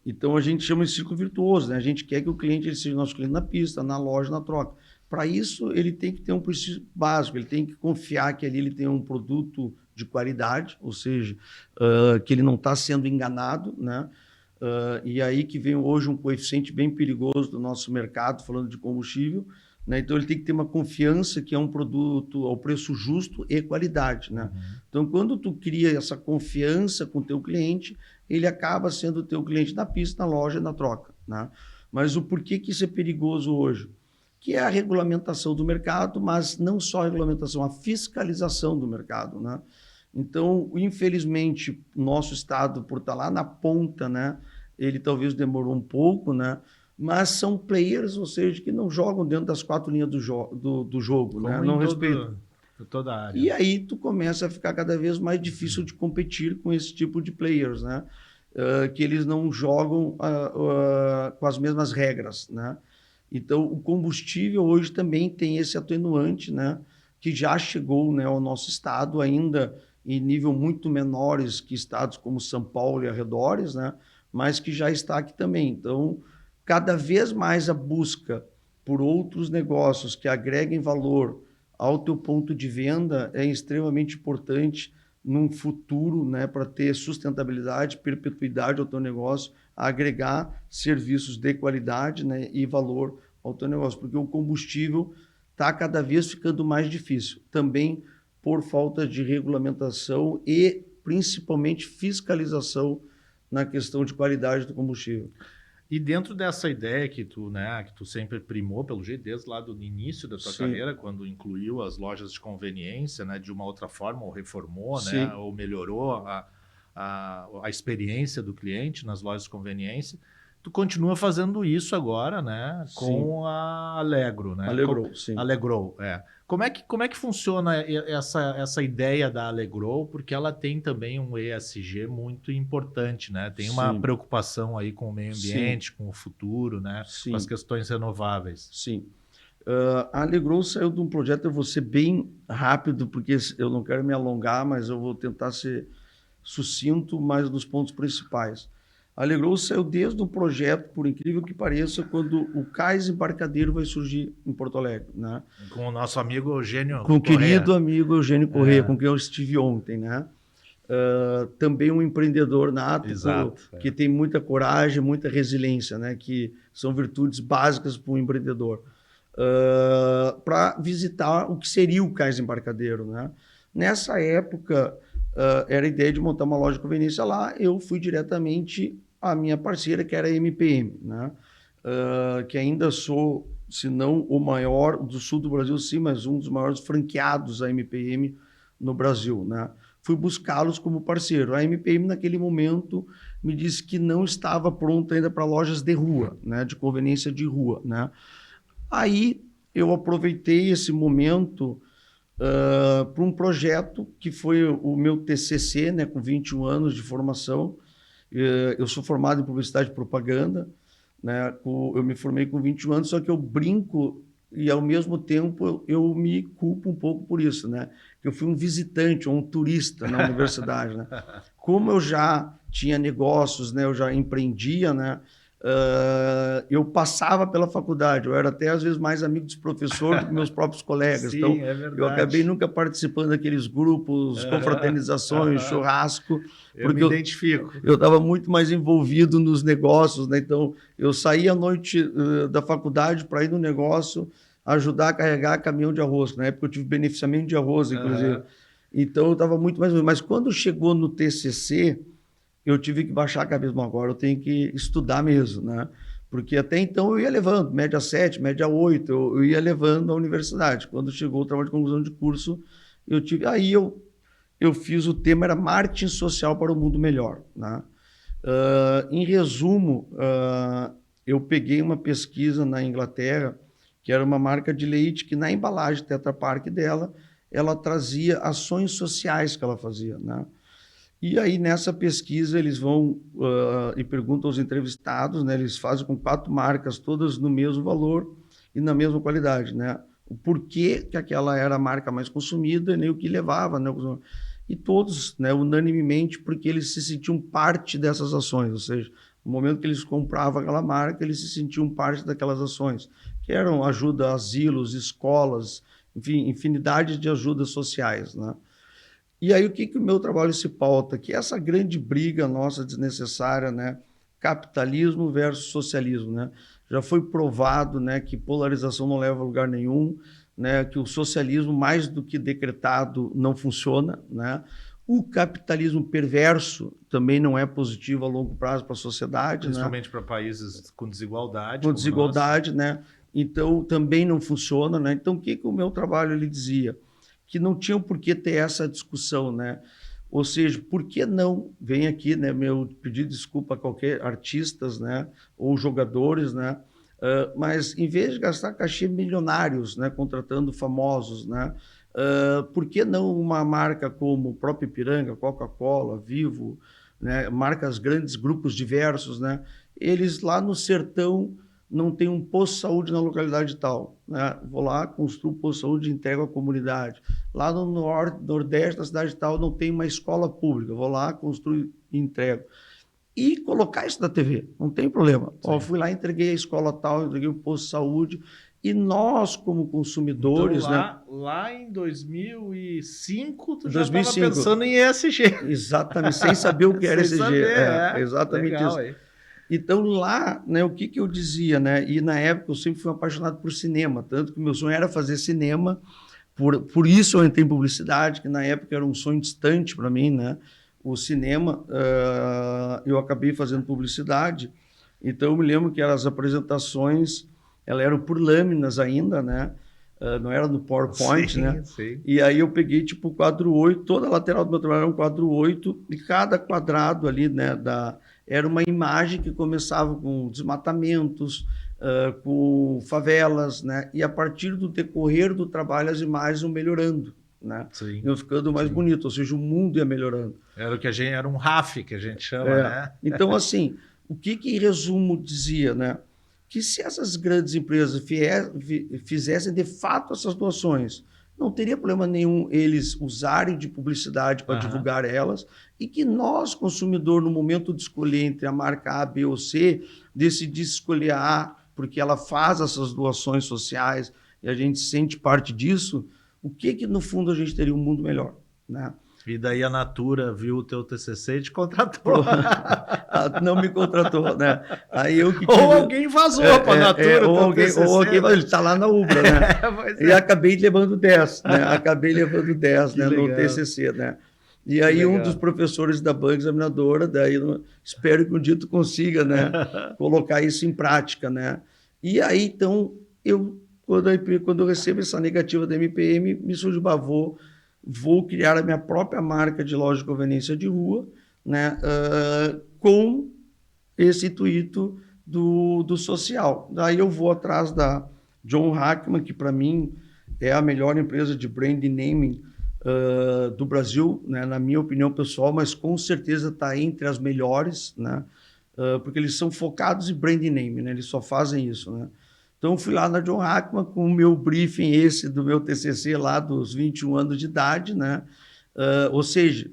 Speaker 2: Então, a gente chama de círculo virtuoso, né? A gente quer que o cliente ele seja nosso cliente na pista, na loja, na troca. Para isso, ele tem que ter um princípio básico, ele tem que confiar que ali ele tem um produto de qualidade, ou seja, que ele não está sendo enganado, né? E aí que vem hoje um coeficiente bem perigoso do nosso mercado, falando de combustível, né? Então, ele tem que ter uma confiança que é um produto ao preço justo e qualidade, né? Então, quando tu cria essa confiança com o teu cliente, ele acaba sendo o teu cliente na pista, na loja e na troca, né? Mas o porquê que isso é perigoso hoje? Que é a regulamentação do mercado, mas não só a regulamentação, a fiscalização do mercado, né? Então, infelizmente, o nosso estado, por estar lá na ponta, né, ele talvez demorou um pouco, né? Mas são players, ou seja, que não jogam dentro das quatro linhas do jogo, né? Não respeitam.
Speaker 1: Toda a área.
Speaker 2: E aí tu começa a ficar cada vez mais difícil de competir com esse tipo de players, né? Que eles não jogam com as mesmas regras, né? Então, o combustível hoje também tem esse atenuante, né? Que já chegou, né, ao nosso estado, ainda em nível muito menores que estados como São Paulo e arredores, né? Mas que já está aqui também. Então, cada vez mais a busca por outros negócios que agreguem valor ao teu ponto de venda é extremamente importante num futuro, né, para ter sustentabilidade, perpetuidade ao teu negócio, agregar serviços de qualidade, né, e valor ao teu negócio, porque o combustível está cada vez ficando mais difícil, também por falta de regulamentação e principalmente fiscalização na questão de qualidade do combustível.
Speaker 1: E dentro dessa ideia que tu, né, que tu sempre primou, pelo jeito, desde lá do início da tua carreira, quando incluiu as lojas de conveniência, né, de uma outra forma, ou reformou, né, ou melhorou a experiência do cliente nas lojas de conveniência, tu continua fazendo isso agora, né? Com a Allegro, né?
Speaker 2: Sim.
Speaker 1: Allegro, é. Como é que funciona essa ideia da Allegro? Porque ela tem também um ESG muito importante, né? Tem uma preocupação aí com o meio ambiente, com o futuro, né? Com as questões renováveis.
Speaker 2: Sim. A Allegro saiu de um projeto, eu vou ser bem rápido, porque eu não quero me alongar, mas eu vou tentar ser sucinto, mas nos pontos principais. A Allegro saiu desde um projeto, por incrível que pareça, quando o cais embarcadeiro vai surgir em Porto Alegre, né?
Speaker 1: Com o nosso amigo Eugênio
Speaker 2: Correia. Com o querido amigo Eugênio Correia, com quem eu estive ontem, né? Também um empreendedor nato, que tem muita coragem, muita resiliência, né? Que são virtudes básicas para um empreendedor. Para visitar o que seria o cais embarcadeiro, né? Nessa época, era a ideia de montar uma loja de conveniência lá. Eu fui diretamente à minha parceira, que era a MPM, né? Que ainda sou, se não o maior do sul do Brasil, sim, mas um dos maiores franqueados da MPM no Brasil, né? Fui buscá-los como parceiro. A MPM, naquele momento, me disse que não estava pronta ainda para lojas de rua, né? De conveniência de rua, né? Aí eu aproveitei esse momento para um projeto que foi o meu TCC, né, com 21 anos de formação. Eu sou formado em publicidade e propaganda, né? Eu me formei com 21 anos, só que eu brinco e, ao mesmo tempo, eu me culpo um pouco por isso, né? Eu fui um visitante ou um turista na universidade, né? Como eu já tinha negócios, né? Eu já empreendia, né? Eu passava pela faculdade, eu era até às vezes mais amigo dos professores do que meus próprios colegas.
Speaker 1: Sim,
Speaker 2: então,
Speaker 1: é verdade.
Speaker 2: eu acabei nunca participando daqueles grupos, confraternizações, churrasco.
Speaker 1: Eu me identifico.
Speaker 2: Eu estava muito mais envolvido nos negócios, né? Então, eu saía à noite da faculdade para ir no negócio, ajudar a carregar caminhão de arroz. Na época eu tive beneficiamento de arroz, inclusive. Então, eu estava muito mais... Mas quando chegou no TCC... eu tive que baixar a cabeça. Bom, agora eu tenho que estudar mesmo, né? Porque até então eu ia levando, média 7, média 8, eu ia levando à universidade. Quando chegou o trabalho de conclusão de curso, aí eu fiz o tema, era marketing social para o mundo melhor, né? Em resumo, eu peguei uma pesquisa na Inglaterra, que era uma marca de leite, que na embalagem Tetra Pak dela, ela trazia ações sociais que ela fazia, né? E aí, nessa pesquisa, eles vão e perguntam aos entrevistados, né? Eles fazem com 4 marcas, todas no mesmo valor e na mesma qualidade, né? O porquê que aquela era a marca mais consumida, nem o que levava, né? E todos, né, unanimemente, porque eles se sentiam parte dessas ações, ou seja, no momento que eles compravam aquela marca, eles se sentiam parte daquelas ações, que eram ajuda a asilos, escolas, enfim, infinidade de ajudas sociais, né? E aí, o que o meu trabalho se pauta? Que essa grande briga nossa desnecessária, né? Capitalismo versus socialismo, né? Já foi provado, né, que polarização não leva a lugar nenhum, né? Que o socialismo, mais do que decretado, não funciona, né? O capitalismo perverso também não é positivo a longo prazo para a sociedade.
Speaker 1: Principalmente, né? Para países com desigualdade.
Speaker 2: Com desigualdade, né? Então, também não funciona, né? Então, o que o meu trabalho ele dizia? Que não tinham por que ter essa discussão, né? Ou seja, por que não, vem aqui, né, meu pedir desculpa a qualquer artistas, né, ou jogadores, né, mas em vez de gastar cachê milionários, né, contratando famosos, né, por que não uma marca como o próprio Ipiranga, Coca-Cola, Vivo, né, marcas grandes, grupos diversos, né, eles lá no sertão não tem um posto de saúde na localidade tal, né? Vou lá, construo um posto de saúde e entrego à comunidade. Lá no nordeste da cidade tal não tem uma escola pública, vou lá, construo e entrego. E colocar isso na TV, não tem problema. Ó, fui lá, entreguei a escola tal, entreguei um posto de saúde, e nós, como consumidores...
Speaker 1: Então, lá em 2005, tu já estava pensando em ESG.
Speaker 2: Exatamente, sem saber o que era ESG. Exatamente
Speaker 1: legal,
Speaker 2: isso.
Speaker 1: Aí.
Speaker 2: Então, lá, né, o que eu dizia, né? E na época eu sempre fui apaixonado por cinema, tanto que meu sonho era fazer cinema, por isso eu entrei em publicidade, que na época era um sonho distante para mim, né? O cinema, eu acabei fazendo publicidade, então eu me lembro que as apresentações, elas eram por lâminas ainda, né? Não era no PowerPoint, sim, né? Sim. E aí eu peguei tipo o quadro 8, toda a lateral do meu trabalho era um quadro 8, e cada quadrado ali, né, era uma imagem que começava com desmatamentos, com favelas, né? E a partir do decorrer do trabalho, as imagens vão melhorando, né?
Speaker 1: Sim,
Speaker 2: Iam ficando mais bonito, ou seja, o mundo ia melhorando.
Speaker 1: Era o que a gente era um RAF que a gente chama, né?
Speaker 2: Então, assim, o que em resumo dizia, né? Que se essas grandes empresas fizessem de fato essas doações, não teria problema nenhum eles usarem de publicidade para divulgar elas, e que nós, consumidor, no momento de escolher entre a marca A, B ou C, decidisse escolher a A, porque ela faz essas doações sociais e a gente sente parte disso, o que no fundo a gente teria um mundo melhor, né?
Speaker 1: E daí a Natura viu o teu TCC e te contratou.
Speaker 2: Não me contratou, né? Aí eu que
Speaker 1: tive... Ou alguém vazou para a Natura.
Speaker 2: Ou alguém ele está lá na Ubra, né? E acabei levando 10, né? Acabei levando 10, né? No TCC, né? E aí um dos professores da banca examinadora, daí espero que um dia tu consiga, né? Colocar isso em prática, né? E aí, então, quando eu recebo essa negativa da MPM, me surge vou criar a minha própria marca de loja de conveniência de rua, né, com esse intuito do social. Daí eu vou atrás da John Hackman, que para mim é a melhor empresa de brand naming do Brasil, né, na minha opinião pessoal, mas com certeza está entre as melhores, né, porque eles são focados em brand naming, né, eles só fazem isso, né. Então, fui lá na John Hackman com o meu briefing do meu TCC lá dos 21 anos de idade, né? Ou seja,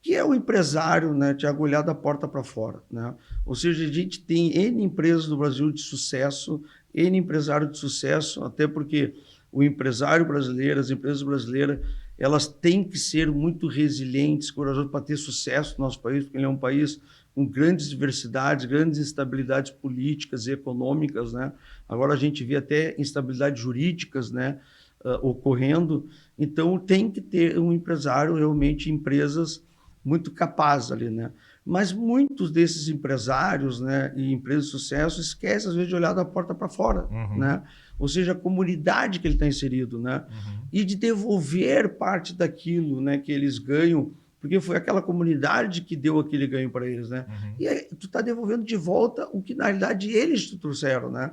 Speaker 2: que é o empresário, né, Tiago, olhar da porta para fora, né? Ou seja, a gente tem N empresas do Brasil de sucesso, N empresário de sucesso, até porque o empresário brasileiro, as empresas brasileiras, elas têm que ser muito resilientes, corajosas para ter sucesso no nosso país, porque ele é um país com grandes diversidades, grandes instabilidades políticas e econômicas, né? Agora a gente vê até instabilidades jurídicas, né, ocorrendo. Então tem que ter um empresário, realmente empresas muito capazes ali, né? Mas muitos desses empresários, né, e empresas de sucesso esquecem às vezes de olhar da porta para fora, né? Ou seja, a comunidade que ele está inserido, né? E de devolver parte daquilo, né, que eles ganham, porque foi aquela comunidade que deu aquele ganho para eles, né? E aí, tu está devolvendo de volta o que, na realidade, eles te trouxeram, né?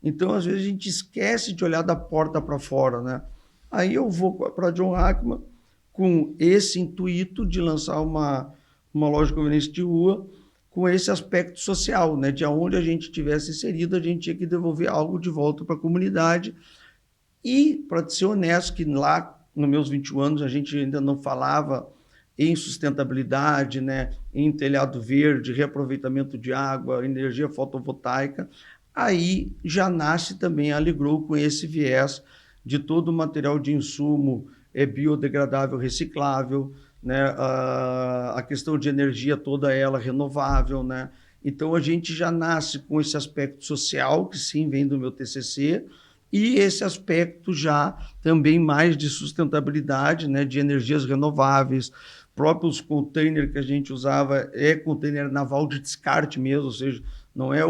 Speaker 2: Então, às vezes, a gente esquece de olhar da porta para fora, né? Aí eu vou para John Hackman com esse intuito de lançar uma loja de conveniência de rua com esse aspecto social, né? De onde a gente tivesse inserido, a gente tinha que devolver algo de volta para a comunidade. E, para ser honesto, que lá, nos meus 21 anos, a gente ainda não falava em sustentabilidade, né, em telhado verde, reaproveitamento de água, energia fotovoltaica, aí já nasce também a Aligrow com esse viés de todo o material de insumo biodegradável, reciclável, né, a questão de energia toda ela renovável, né? Então a gente já nasce com esse aspecto social, que sim vem do meu TCC, e esse aspecto já também mais de sustentabilidade, né, de energias renováveis. Próprios containers que a gente usava é container naval de descarte mesmo, ou seja, não é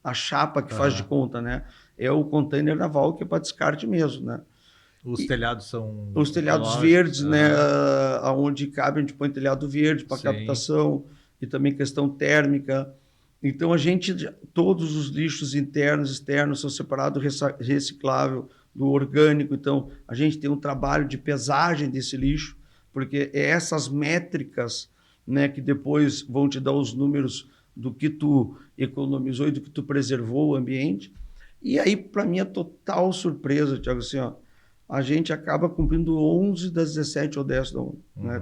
Speaker 2: a chapa que faz de conta, né? É o container naval que é para descarte mesmo, né?
Speaker 1: Os telhados são...
Speaker 2: Os telhados verdes, né? Onde cabe, a gente põe telhado verde para captação e também questão térmica. Então, todos os lixos internos e externos são separados reciclável do orgânico. Então, a gente tem um trabalho de pesagem desse lixo, porque é essas métricas, né, que depois vão te dar os números do que tu economizou e do que tu preservou o ambiente. E aí, para mim, é total surpresa, Tiago, assim, ó, a gente acaba cumprindo 11 das 17 ODS da ONU. Né?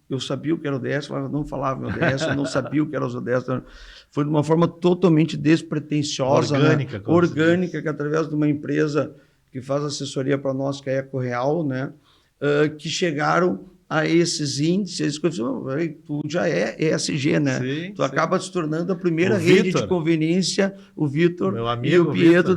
Speaker 2: Eu sabia o que era ODS, mas não falava ODS, eu não sabia o que era os ODS. Foi de uma forma totalmente despretensiosa, orgânica, né? Orgânica, que através de uma empresa que faz assessoria para nós, que é a EcoReal, né? Que chegaram a esses índices, tu já é ESG, né? Sim, tu acaba se tornando a primeira rede de conveniência, o Vitor e o Pietro.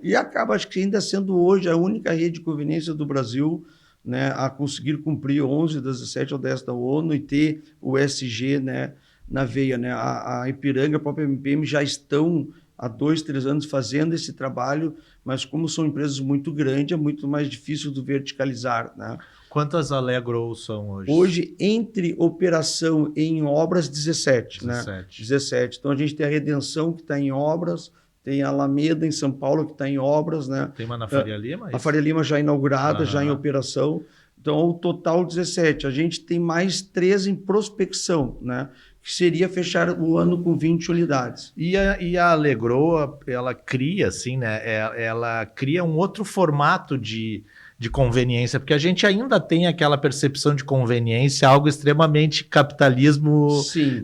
Speaker 2: E acaba, acho que ainda sendo hoje a única rede de conveniência do Brasil, né, a conseguir cumprir 11 das 17 ODS da ONU e ter o ESG, né, na veia. Né? A Ipiranga, a própria MPM já estão há 2, 3 anos fazendo esse trabalho, mas como são empresas muito grandes, é muito mais difícil de verticalizar, né?
Speaker 1: Quantas Allegro são hoje?
Speaker 2: Hoje, entre operação e em obras, 17.
Speaker 1: 17.
Speaker 2: Né? 17. Então, a gente tem a Redenção, que está em obras, tem a Alameda, em São Paulo, que está em obras. Né?
Speaker 1: Tem uma na Faria Lima?
Speaker 2: A Faria Lima já inaugurada, já em operação. Então, o total 17. A gente tem mais 3 em prospecção, né? Que seria fechar o ano com 20 unidades.
Speaker 1: E a Allegro, ela cria, assim, né? Ela cria um outro formato de conveniência, porque a gente ainda tem aquela percepção de conveniência, algo extremamente capitalismo,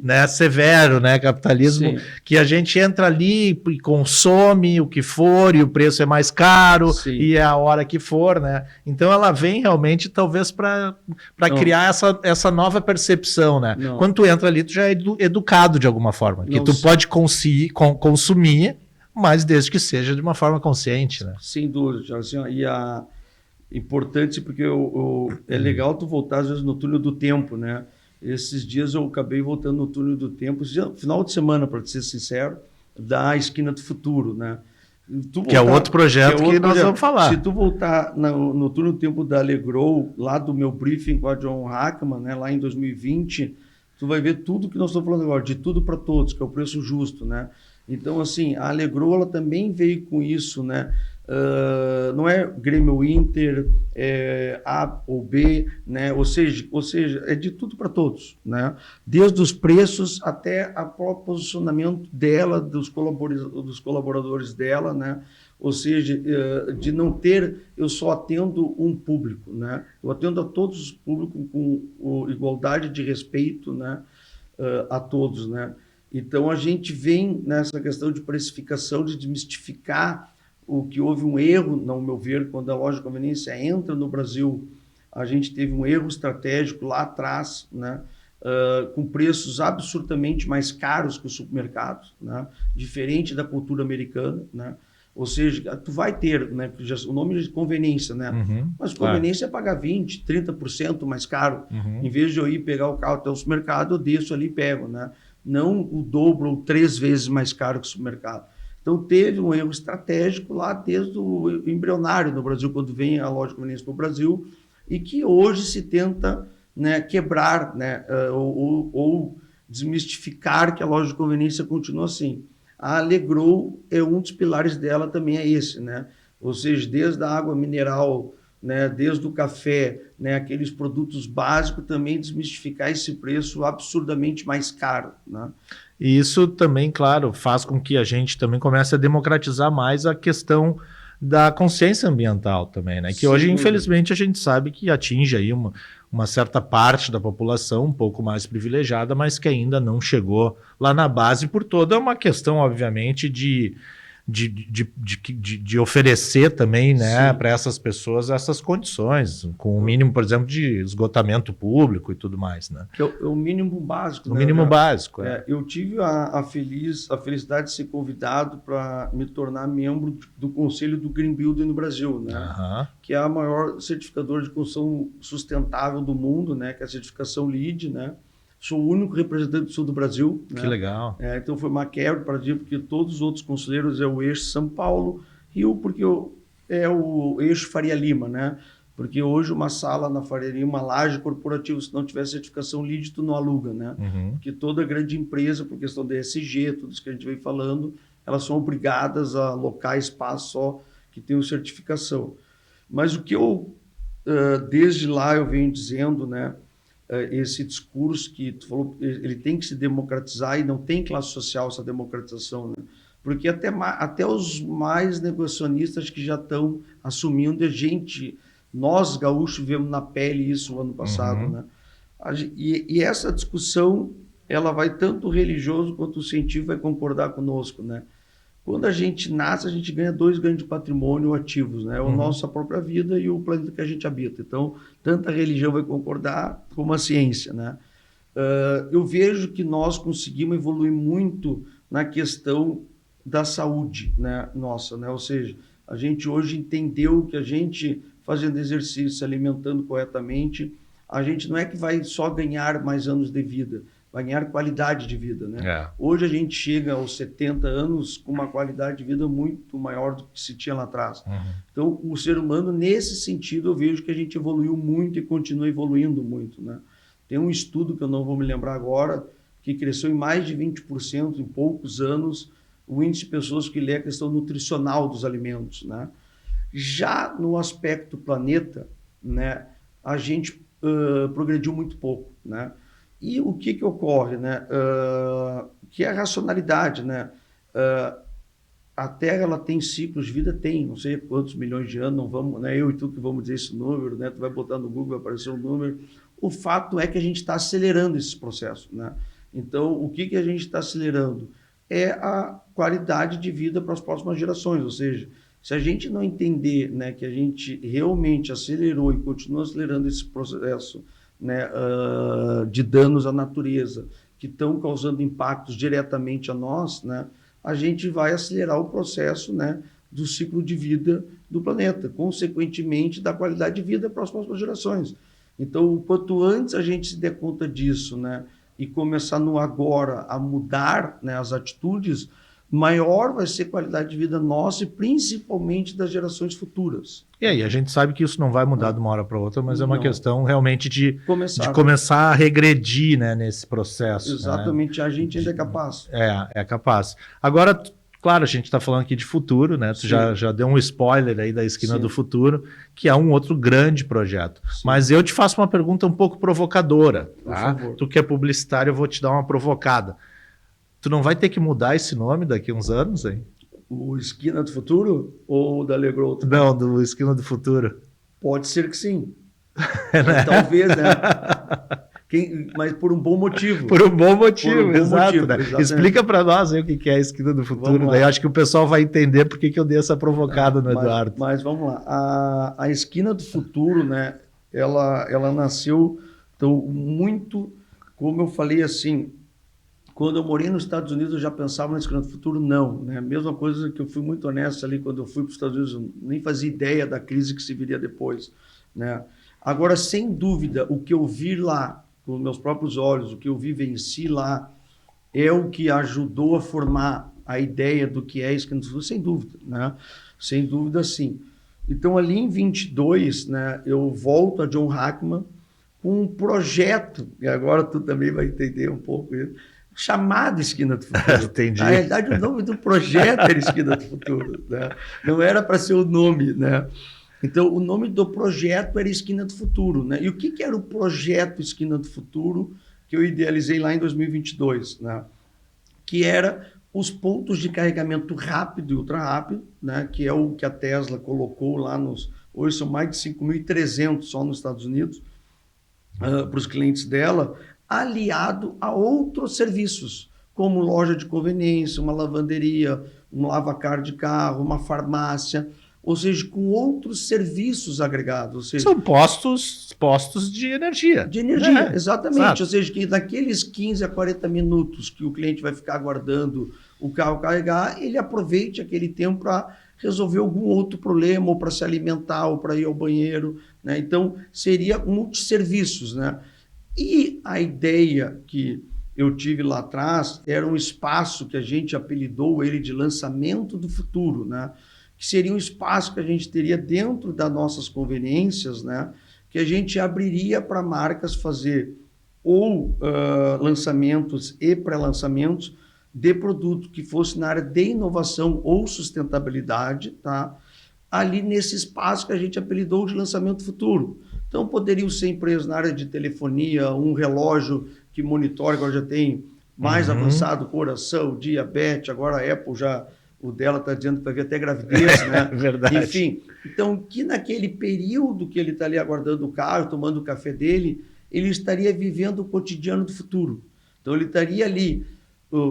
Speaker 1: né, severo, né? Capitalismo. Sim. Que a gente entra ali e consome o que for, e o preço é mais caro, sim, e é a hora que for, né? Então ela vem realmente, talvez, para criar essa nova percepção, né? Não. Quando tu entra ali, tu já é educado de alguma forma, que tu pode consumir, mas desde que seja de uma forma consciente, né?
Speaker 2: Sem dúvida, assim, e importante, porque é legal tu voltar, às vezes, no túnel do tempo, né? Esses dias eu acabei voltando no túnel do tempo, final de semana, para ser sincero, da Esquina do Futuro, né?
Speaker 1: Que é outro projeto que nós vamos falar.
Speaker 2: Se tu voltar no túnel do tempo da Allegro, lá do meu briefing com a John Hackman, né, lá em 2020, tu vai ver tudo que nós estamos falando agora, de tudo para todos, que é o preço justo, né? Então, assim, a Allegro, ela também veio com isso, né? Não é Grêmio Inter, A ou B, né? Ou seja, é de tudo para todos, né? Desde os preços até o próprio posicionamento dela, dos colaboradores dela, né? Ou seja, de não ter, eu só atendo um público, né? Eu atendo a todos os públicos com igualdade de respeito, né? A todos, né? Então, a gente vem nessa questão de precificação, de desmistificar o que houve um erro, no meu ver, quando a loja de conveniência entra no Brasil, a gente teve um erro estratégico lá atrás, né? Com preços absurdamente mais caros que o supermercado, né? Diferente da cultura americana, né? Ou seja, tu vai ter, né? O nome de conveniência, né?
Speaker 1: Uhum,
Speaker 2: mas conveniência é pagar 20%, 30% mais caro.
Speaker 1: Uhum.
Speaker 2: Em vez de eu ir pegar o carro até o supermercado, eu desço ali e pego, né? Não o dobro ou 3 vezes mais caro que o supermercado. Então, teve um erro estratégico lá desde o embrionário no Brasil, quando vem a loja de conveniência para o Brasil, e que hoje se tenta, né, quebrar, né, ou desmistificar que a loja de conveniência continua assim. A Allegro, um dos pilares dela também é esse, né? Ou seja, desde a água mineral, né, desde o café, né, aqueles produtos básicos, também desmistificar esse preço absurdamente mais caro, né?
Speaker 1: E isso também, claro, faz com que a gente também comece a democratizar mais a questão da consciência ambiental também, né? Que sim, hoje, infelizmente, a gente sabe que atinge aí uma certa parte da população um pouco mais privilegiada, mas que ainda não chegou lá na base por toda uma questão, obviamente, de oferecer também, né, para essas pessoas essas condições, com o mínimo, por exemplo, de esgotamento público e tudo mais, né?
Speaker 2: Que é o mínimo básico.
Speaker 1: O mínimo básico.
Speaker 2: Eu tive a felicidade de ser convidado para me tornar membro do Conselho do Green Building no Brasil, né?
Speaker 1: Uhum.
Speaker 2: Que é a maior certificadora de construção sustentável do mundo, né? Que é a certificação LEED, né? Sou o único representante do sul do Brasil.
Speaker 1: Que
Speaker 2: né?
Speaker 1: legal.
Speaker 2: Então foi uma quebra para dizer, porque todos os outros conselheiros é o eixo São Paulo, Rio, porque é o eixo Faria Lima, né? Porque hoje uma sala na Faria Lima, uma laje corporativa, se não tiver certificação LEED, tu não aluga, né?
Speaker 1: Uhum.
Speaker 2: Porque toda grande empresa, por questão da ESG, tudo isso que a gente vem falando, elas são obrigadas a alocar espaço só que tem certificação. Mas o que eu, desde lá, eu venho dizendo, né? Esse discurso que tu falou, ele tem que se democratizar e não tem classe social essa democratização, né? Porque até os mais negacionistas que já estão assumindo, nós gaúchos vemos na pele isso o ano passado,
Speaker 1: uhum.
Speaker 2: né? E essa discussão, ela vai tanto o religioso quanto o científico vai concordar conosco, né? Quando a gente nasce, a gente ganha 2 ganhos de patrimônio ativos, né? A nossa própria vida e o planeta que a gente habita. Então, tanto a religião vai concordar como a ciência, né? Eu vejo que nós conseguimos evoluir muito na questão da saúde, né? Nossa, né? Ou seja, a gente hoje entendeu que a gente, fazendo exercício, se alimentando corretamente, a gente não é que vai só ganhar mais anos de vida, vai ganhar qualidade de vida, né?
Speaker 1: É.
Speaker 2: Hoje a gente chega aos 70 anos com uma qualidade de vida muito maior do que se tinha lá atrás. Então, o ser humano, nesse sentido, eu vejo que a gente evoluiu muito e continua evoluindo muito, né? Tem um estudo que eu não vou me lembrar agora, que cresceu em mais de 20% em poucos anos, o índice de pessoas que lê a questão nutricional dos alimentos, né? Já no aspecto planeta, né, a gente progrediu muito pouco, né? E o que ocorre, né? Que é a racionalidade, né? A Terra, ela tem ciclos de vida, tem não sei quantos milhões de anos, não vamos, né? Eu e tu que vamos dizer esse número, né? Tu vai botar no Google, vai aparecer um número. O fato é que a gente está acelerando esse processo, né? Então, o que a gente está acelerando? É a qualidade de vida para as próximas gerações, ou seja, se a gente não entender, né, que a gente realmente acelerou e continua acelerando esse processo, né, de danos à natureza, que estão causando impactos diretamente a nós, né, a gente vai acelerar o processo, né, do ciclo de vida do planeta, consequentemente da qualidade de vida para as próximas gerações. Então, quanto antes a gente se der conta disso, né, e começar no agora a mudar, né, as atitudes, maior vai ser a qualidade de vida nossa e principalmente das gerações futuras.
Speaker 1: E aí, a gente sabe que isso não vai mudar de uma hora para outra, mas é uma questão realmente de começar a regredir, né, nesse processo.
Speaker 2: Exatamente, né? A gente ainda é capaz.
Speaker 1: É capaz. Agora, claro, a gente está falando aqui de futuro, né? Tu já deu um spoiler aí da Esquina do Futuro, que é um outro grande projeto. Sim. Mas eu te faço uma pergunta um pouco provocadora. Tá? Tu que é publicitário, eu vou te dar uma provocada. Tu não vai ter que mudar esse nome daqui a uns anos, hein?
Speaker 2: O Esquina do Futuro ou da Legrowth?
Speaker 1: Não, do Esquina do Futuro.
Speaker 2: Pode ser que sim. Né? Talvez, né? Mas por um bom motivo.
Speaker 1: Por um bom motivo, exato. Né? Explica para nós aí o que é a Esquina do Futuro. Daí acho que o pessoal vai entender por que eu dei essa provocada no Eduardo.
Speaker 2: Mas vamos lá. A Esquina do Futuro, né? Ela nasceu então, muito, como eu falei assim, quando eu morei nos Estados Unidos, eu já pensava na Esquina do Futuro? Não. Né? Mesma coisa que eu fui muito honesto ali, quando eu fui para os Estados Unidos, eu nem fazia ideia da crise que se viria depois. Né? Agora, sem dúvida, o que eu vi lá, com meus próprios olhos, o que eu vivenci lá, é o que ajudou a formar a ideia do que é a Esquina do Futuro, sem dúvida. Né? Sem dúvida, sim. Então, ali em 22, né, eu volto a John Hackman com um projeto, e agora tu também vai entender um pouco isso, chamado Esquina do Futuro.
Speaker 1: Entendi.
Speaker 2: Na realidade, o nome do projeto era Esquina do Futuro. Né? Não era para ser o nome. Né? Então, o nome do projeto era Esquina do Futuro. Né? E o que era o projeto Esquina do Futuro que eu idealizei lá em 2022? Né? Que era os pontos de carregamento rápido e ultra rápido, né? Que é o que a Tesla colocou lá hoje são mais de 5.300 só nos Estados Unidos, para os clientes dela, aliado a outros serviços, como loja de conveniência, uma lavanderia, um lavacar de carro, uma farmácia, ou seja, com outros serviços agregados. Ou seja,
Speaker 1: são postos de energia.
Speaker 2: De energia, exatamente. Exato. Ou seja, que naqueles 15 a 40 minutos que o cliente vai ficar aguardando o carro carregar, ele aproveite aquele tempo para resolver algum outro problema, ou para se alimentar, ou para ir ao banheiro. Né? Então, seria multisserviços, né? E a ideia que eu tive lá atrás era um espaço que a gente apelidou ele de lançamento do futuro, né? Que seria um espaço que a gente teria dentro das nossas conveniências, né? Que a gente abriria para marcas fazer ou lançamentos e pré-lançamentos de produto que fosse na área de inovação ou sustentabilidade, tá? Ali nesse espaço que a gente apelidou de lançamento futuro. Então, poderiam ser empresas na área de telefonia, um relógio que monitora, agora já tem mais avançado, coração, diabetes, agora a Apple já, o dela está dizendo que vai ver até gravidez, né?
Speaker 1: Verdade.
Speaker 2: Enfim, então, que naquele período que ele está ali aguardando o carro, tomando o café dele, ele estaria vivendo o cotidiano do futuro. Então, ele estaria ali,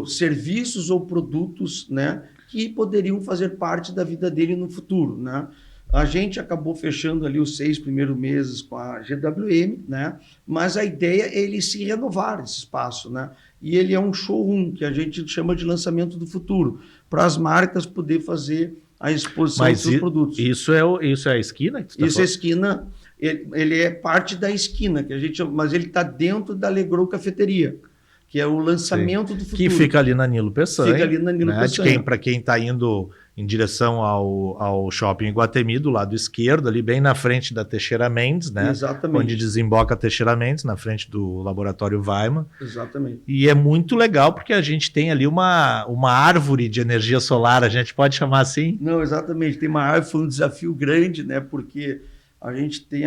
Speaker 2: serviços ou produtos, né, que poderiam fazer parte da vida dele no futuro, né? A gente acabou fechando ali os 6 primeiros meses com a GWM, né? Mas a ideia é ele se renovar esse espaço, né? E ele é um showroom que a gente chama de lançamento do futuro, para as marcas poder fazer a exposição dos seus produtos.
Speaker 1: Isso é a esquina? Que tu tá
Speaker 2: isso falando? É a esquina, ele é parte da esquina, que a gente chama, mas ele está dentro da Legrowth Cafeteria. que é o lançamento do futuro.
Speaker 1: Que fica ali na Nilo Peçanha.
Speaker 2: Fica ali na Nilo Peçanha.
Speaker 1: Para quem está indo em direção ao shopping Iguatemi, do lado esquerdo, ali bem na frente da Teixeira Mendes, né?
Speaker 2: Exatamente.
Speaker 1: Onde desemboca a Teixeira Mendes, na frente do Laboratório Weiman.
Speaker 2: Exatamente.
Speaker 1: E é muito legal porque a gente tem ali uma árvore de energia solar, a gente pode chamar assim?
Speaker 2: Não, exatamente. Tem uma árvore, foi um desafio grande, né? Porque a gente tem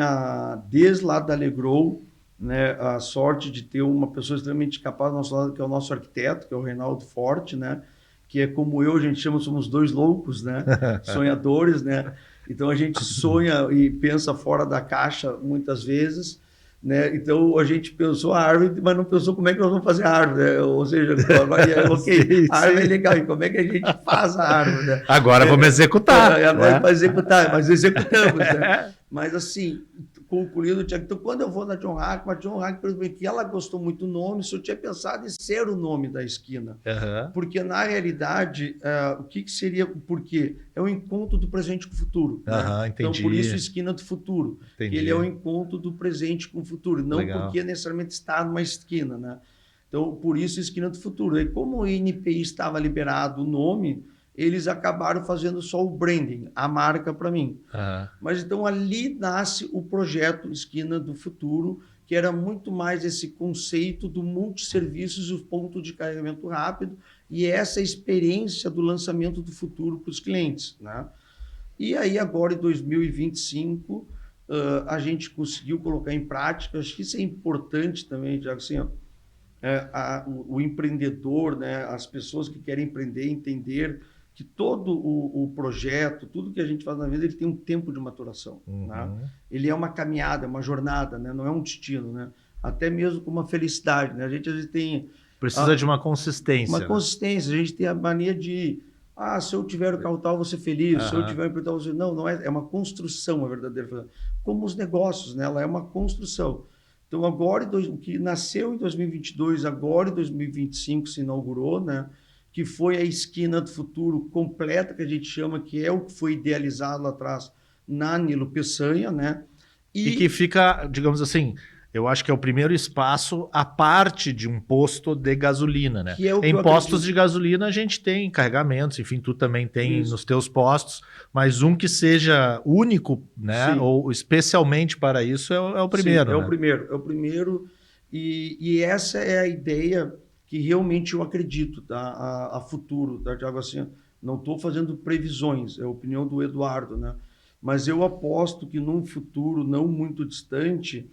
Speaker 2: desde lá da Alegrou, né, a sorte de ter uma pessoa extremamente capaz do nosso lado, que é o nosso arquiteto, que é o Reinaldo Forte, né? Que é como eu, a gente chama, somos dois loucos, né? Sonhadores, né? Então a gente sonha e pensa fora da caixa muitas vezes, né? Então a gente pensou a árvore, mas não pensou como é que nós vamos fazer a árvore, né? Ou seja, ok, sim, a árvore é legal, e como é que a gente faz a árvore, né?
Speaker 1: Agora vamos executar.
Speaker 2: Agora vai executar, mas executamos, né? Mas assim, concluindo, então quando eu vou na John Hackman, a John Hackman, que ela gostou muito do nome, se eu tinha pensado em ser o nome da esquina. Porque na realidade, o que seria, porque é o encontro do presente com o futuro. Né? Então por isso esquina do futuro. Ele é o encontro do presente com o futuro, não porque necessariamente está numa esquina, né? Então por isso esquina do futuro. E como o INPI estava liberado o nome, eles acabaram fazendo só o branding, a marca para mim. Mas então ali nasce o projeto Esquina do Futuro, que era muito mais esse conceito do multisserviços e o ponto de carregamento rápido e essa experiência do lançamento do futuro para os clientes. Né? E aí agora em 2025 a gente conseguiu colocar em prática, acho que isso é importante também, Thiago, assim, o empreendedor, né, as pessoas que querem empreender, entender que todo o projeto, tudo que a gente faz na vida, ele tem um tempo de maturação. Né? Ele é uma caminhada, uma jornada, né? Não é um destino. Né? Até mesmo com uma felicidade. Né? A gente às vezes tem...
Speaker 1: Precisa de uma consistência.
Speaker 2: Uma consistência. A gente tem a mania de... se eu tiver o carro tal, eu vou ser feliz. Se eu tiver o emprego tal, eu vou ser... Não é. É uma construção, a verdadeira. Como os negócios, né? Ela é uma construção. Então, agora, o que nasceu em 2022, agora em 2025 se inaugurou, né? Que foi a esquina do futuro completa, que a gente chama, que é o que foi idealizado lá atrás na Nilo Peçanha, né?
Speaker 1: E que fica, digamos assim, eu acho que é o primeiro espaço à parte de um posto de gasolina, né? Em postos de gasolina a gente tem carregamentos, enfim, tu também tem nos teus postos, mas um que seja único, né? Sim. Ou especialmente para isso é o primeiro.
Speaker 2: Sim,
Speaker 1: né?
Speaker 2: É o primeiro, e essa é a ideia que realmente eu acredito, tá? A futuro, tá, Thiago? Assim, não estou fazendo previsões, é a opinião do Eduardo, né? Mas eu aposto que num futuro não muito distante,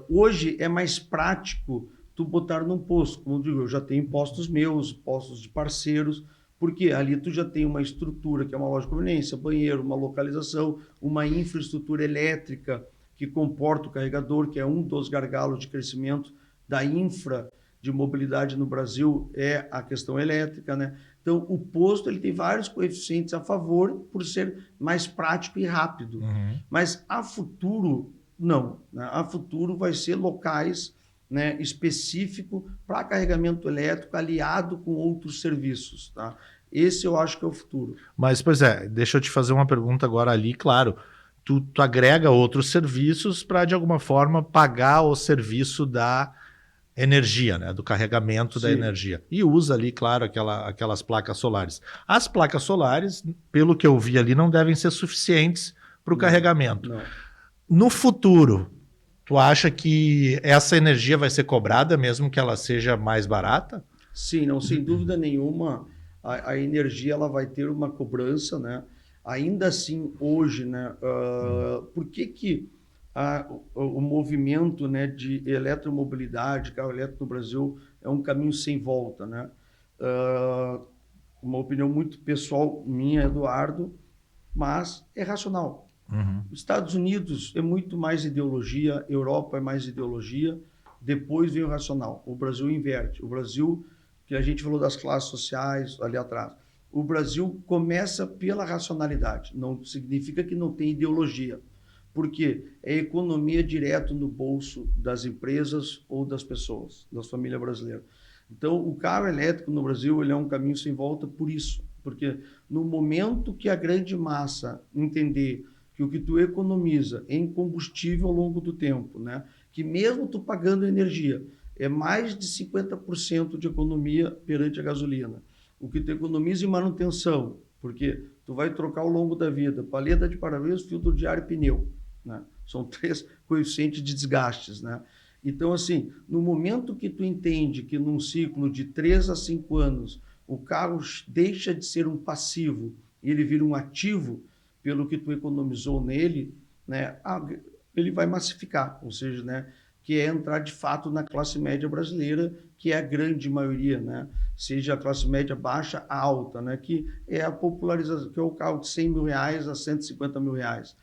Speaker 2: hoje é mais prático tu botar num posto. Como eu digo, eu já tenho postos meus, postos de parceiros, porque ali tu já tem uma estrutura, que é uma loja de conveniência, banheiro, uma localização, uma infraestrutura elétrica que comporta o carregador, que é um dos gargalos de crescimento da infra de mobilidade no Brasil, é a questão elétrica, né? Então, o posto ele tem vários coeficientes a favor por ser mais prático e rápido. Mas a futuro, não. Né? A futuro vai ser locais, né, específico para carregamento elétrico aliado com outros serviços. Tá? Esse eu acho que é o futuro.
Speaker 1: Mas, pois é, deixa eu te fazer uma pergunta agora ali, claro. Tu agrega outros serviços para, de alguma forma, pagar o serviço da energia, né, do carregamento da energia. E usa ali, claro, aquelas placas solares. As placas solares, pelo que eu vi ali, não devem ser suficientes para o carregamento.
Speaker 2: Não.
Speaker 1: No futuro, tu acha que essa energia vai ser cobrada, mesmo que ela seja mais barata?
Speaker 2: Sim, não, sem dúvida nenhuma, a energia ela vai ter uma cobrança, né? Ainda assim, hoje, né, por que o movimento, né, de eletromobilidade, carro elétrico no Brasil é um caminho sem volta, né? Uma opinião muito pessoal minha, Eduardo, mas é racional. Os Estados Unidos é muito mais ideologia, Europa é mais ideologia, depois vem o racional. O Brasil inverte. O Brasil, que a gente falou das classes sociais ali atrás, o Brasil começa pela racionalidade. Não significa que não tem ideologia. Porque é economia direto no bolso das empresas ou das pessoas, das famílias brasileiras. Então, o carro elétrico no Brasil ele é um caminho sem volta por isso. Porque no momento que a grande massa entender que o que tu economiza em combustível ao longo do tempo, né, que mesmo tu pagando energia, é mais de 50% de economia perante a gasolina. O que tu economiza em manutenção, porque tu vai trocar ao longo da vida paleta de para-brisa, filtro de ar e pneu, né? São 3 coeficientes de desgastes, né? Então, assim, no momento que tu entende que num ciclo de 3 a 5 anos o carro deixa de ser um passivo e ele vira um ativo pelo que tu economizou nele, né, ele vai massificar, ou seja, né, que é entrar de fato na classe média brasileira, que é a grande maioria, né, seja a classe média baixa a alta, né, que é a popularização, que é o carro de R$100 mil a 150 mil reais,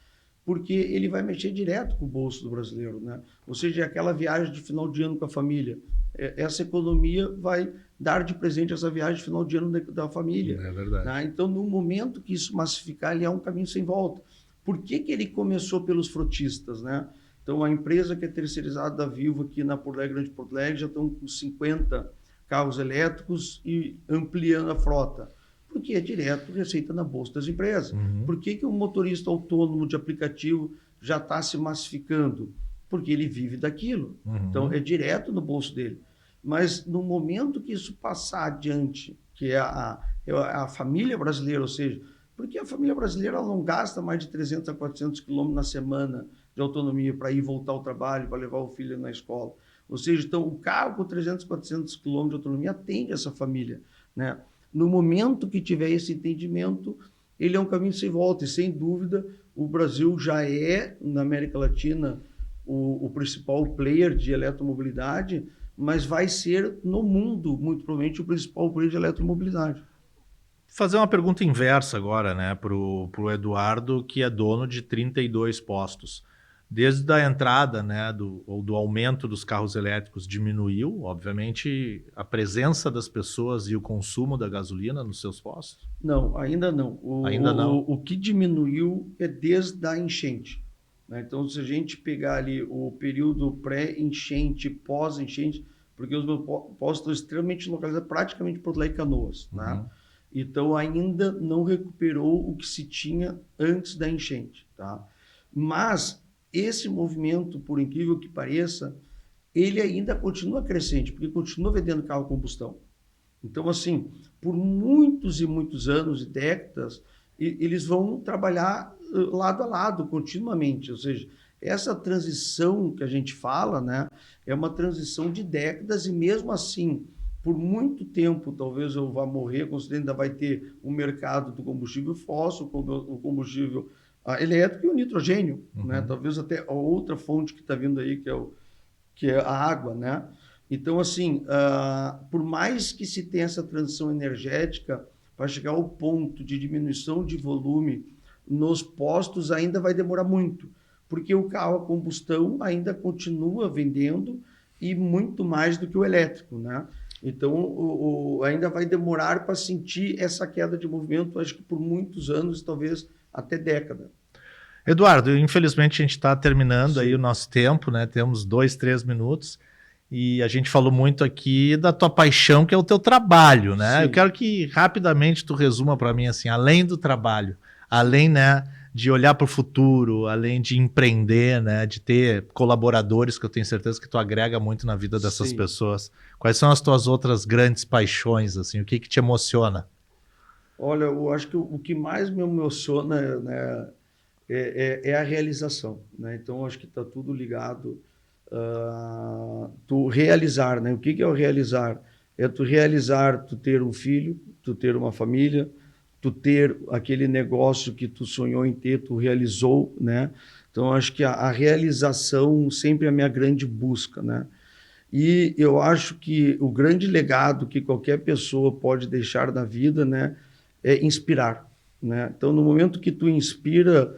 Speaker 2: porque ele vai mexer direto com o bolso do brasileiro, né? Ou seja, aquela viagem de final de ano com a família, essa economia vai dar de presente essa viagem de final de ano da família.
Speaker 1: É verdade.
Speaker 2: Né? Então, no momento que isso massificar, ele é um caminho sem volta. Por que ele começou pelos frotistas, né? Então, a empresa que é terceirizada da Vivo aqui na Porto Alegre, Grande Porto Alegre, já estão com 50 carros elétricos e ampliando a frota. Porque é direto receita na bolsa das empresas. Por que o motorista autônomo de aplicativo já está se massificando? Porque ele vive daquilo. Então, é direto no bolso dele. Mas no momento que isso passar adiante, que é a família brasileira, ou seja, porque a família brasileira ela não gasta mais de 300 a 400 quilômetros na semana de autonomia para ir e voltar ao trabalho, para levar o filho na escola. Ou seja, então, o carro com 300, 400 quilômetros de autonomia atende essa família, né? No momento que tiver esse entendimento, ele é um caminho sem volta. E, sem dúvida, o Brasil já é, na América Latina, o principal player de eletromobilidade, mas vai ser, no mundo, muito provavelmente, o principal player de eletromobilidade.
Speaker 1: Fazer uma pergunta inversa agora, né, para o Eduardo, que é dono de 32 postos. Desde a entrada, né, do aumento dos carros elétricos diminuiu, obviamente, a presença das pessoas e o consumo da gasolina nos seus postos?
Speaker 2: Não, ainda não.
Speaker 1: Ainda não?
Speaker 2: O que diminuiu é desde a enchente, né? Então, se a gente pegar ali o período pré-enchente, pós-enchente, porque os meus postos estão extremamente localizados, praticamente por lá e Canoas, né? Então, ainda não recuperou o que se tinha antes da enchente, tá? Mas esse movimento, por incrível que pareça, ele ainda continua crescente, porque continua vendendo carro a combustão. Então, assim, por muitos e muitos anos e décadas, eles vão trabalhar lado a lado, continuamente. Ou seja, essa transição que a gente fala, né, é uma transição de décadas e, mesmo assim, por muito tempo, talvez eu vá morrer, considerando que ainda vai ter o mercado do combustível fóssil, o combustível elétrico e o nitrogênio, né? Talvez até a outra fonte que está vindo aí, que é a água, né? Então, assim, por mais que se tenha essa transição energética, para chegar ao ponto de diminuição de volume nos postos, ainda vai demorar muito, porque o carro a combustão ainda continua vendendo e muito mais do que o elétrico, né? Então, ainda vai demorar para sentir essa queda de movimento, acho que por muitos anos, talvez até década.
Speaker 1: Eduardo, infelizmente a gente está terminando aí o nosso tempo, né? Temos 2, 3 minutos e a gente falou muito aqui da tua paixão, que é o teu trabalho, né?
Speaker 2: Sim.
Speaker 1: Eu quero que rapidamente tu resuma para mim, assim, além do trabalho, além, né, de olhar para o futuro, além de empreender, né, de ter colaboradores, que eu tenho certeza que tu agrega muito na vida dessas pessoas. Quais são as tuas outras grandes paixões, assim? O que te emociona?
Speaker 2: Olha, eu acho que o que mais me emociona, né, é a realização, né? Então, acho que está tudo ligado a tu realizar, né? O que é o realizar? É tu realizar, tu ter um filho, tu ter uma família, tu ter aquele negócio que tu sonhou em ter, tu realizou, né? Então, acho que a realização sempre é a minha grande busca, né? E eu acho que o grande legado que qualquer pessoa pode deixar na vida, né, é inspirar, né? Então, no momento que tu inspira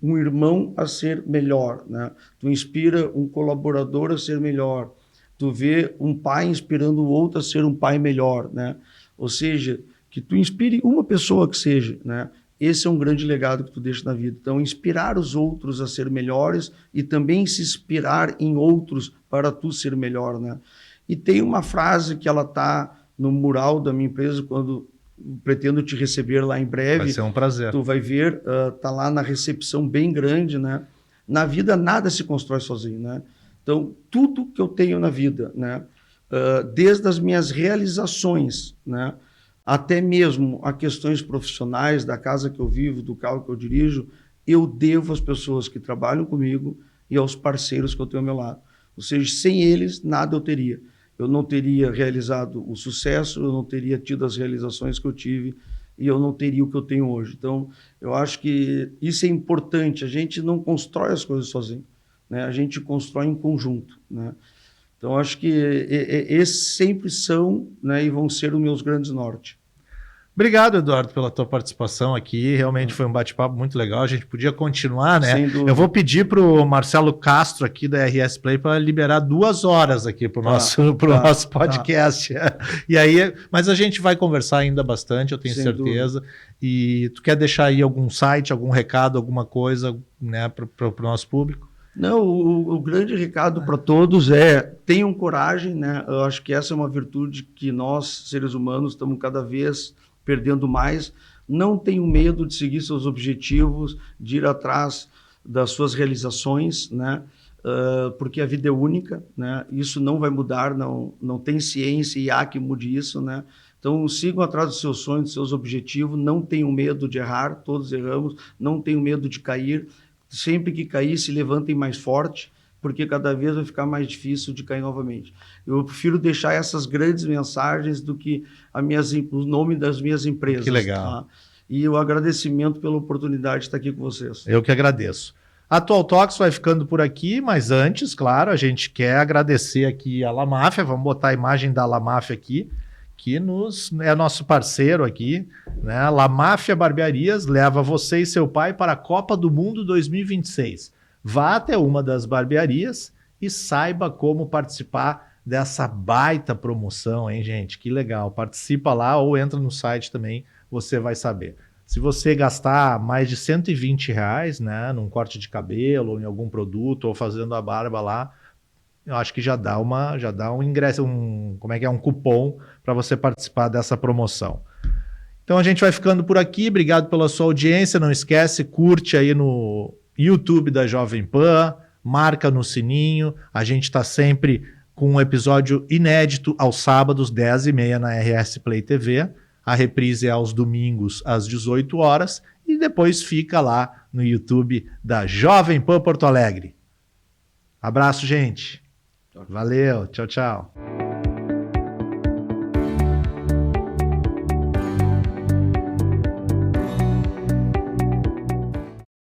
Speaker 2: um irmão a ser melhor, né? Tu inspira um colaborador a ser melhor, tu vê um pai inspirando o outro a ser um pai melhor, né? Ou seja, que tu inspire uma pessoa que seja, né? Esse é um grande legado que tu deixa na vida. Então, inspirar os outros a ser melhores e também se inspirar em outros para tu ser melhor, né? E tem uma frase que ela tá no mural da minha empresa, quando pretendo te receber lá em breve.
Speaker 1: Vai ser um prazer.
Speaker 2: Tu vai ver, tá lá na recepção bem grande, né? Na vida nada se constrói sozinho, né? Então, tudo que eu tenho na vida, né? Desde as minhas realizações, né? Até mesmo a questões profissionais, da casa que eu vivo, do carro que eu dirijo, eu devo às pessoas que trabalham comigo e aos parceiros que eu tenho ao meu lado. Ou seja, sem eles, nada eu teria. Eu não teria realizado o sucesso, eu não teria tido as realizações que eu tive e eu não teria o que eu tenho hoje. Então, eu acho que isso é importante. A gente não constrói as coisas sozinho, né? A gente constrói em conjunto, né? Então, acho que esses sempre são, né, e vão ser os meus grandes norte.
Speaker 1: Obrigado, Eduardo, pela tua participação aqui. Realmente foi um bate-papo muito legal. A gente podia continuar, né? Eu vou pedir para o Marcelo Castro aqui da RS Play para liberar 2 horas aqui para o nosso podcast. E aí, mas a gente vai conversar ainda bastante, eu tenho certeza. E tu quer deixar aí algum site, algum recado, alguma coisa, né, para o nosso público?
Speaker 2: Não, o grande recado para todos é: tenham coragem, né? Eu acho que essa é uma virtude que nós, seres humanos, estamos cada vez perdendo mais. Não tenham medo de seguir seus objetivos, de ir atrás das suas realizações, né? Porque a vida é única, né? Isso não vai mudar, não tem ciência e há que mude isso, né? Então, sigam atrás dos seus sonhos, dos seus objetivos, não tenham medo de errar, todos erramos, não tenham medo de cair. Sempre que cair, se levantem mais forte, porque cada vez vai ficar mais difícil de cair novamente. Eu prefiro deixar essas grandes mensagens do que o nome das minhas empresas.
Speaker 1: Que legal.
Speaker 2: Tá? E o agradecimento pela oportunidade de estar aqui com vocês.
Speaker 1: Eu que agradeço. A Atual Talks vai ficando por aqui, mas antes, claro, a gente quer agradecer aqui a La Máfia. Vamos botar a imagem da La Máfia aqui, que é nosso parceiro aqui, né? La Máfia Barbearias leva você e seu pai para a Copa do Mundo 2026. Vá até uma das barbearias e saiba como participar dessa baita promoção, hein, gente? Que legal. Participa lá ou entra no site também, você vai saber. Se você gastar mais de R$120, né, num corte de cabelo ou em algum produto ou fazendo a barba lá, eu acho que já dá um ingresso, um cupom para você participar dessa promoção. Então a gente vai ficando por aqui. Obrigado pela sua audiência. Não esquece, curte aí no YouTube da Jovem Pan, marca no sininho. A gente está sempre com um episódio inédito aos sábados, 10h30 na RS Play TV. A reprise é aos domingos, às 18 horas. E depois fica lá no YouTube da Jovem Pan Porto Alegre. Abraço, gente. Valeu, tchau, tchau.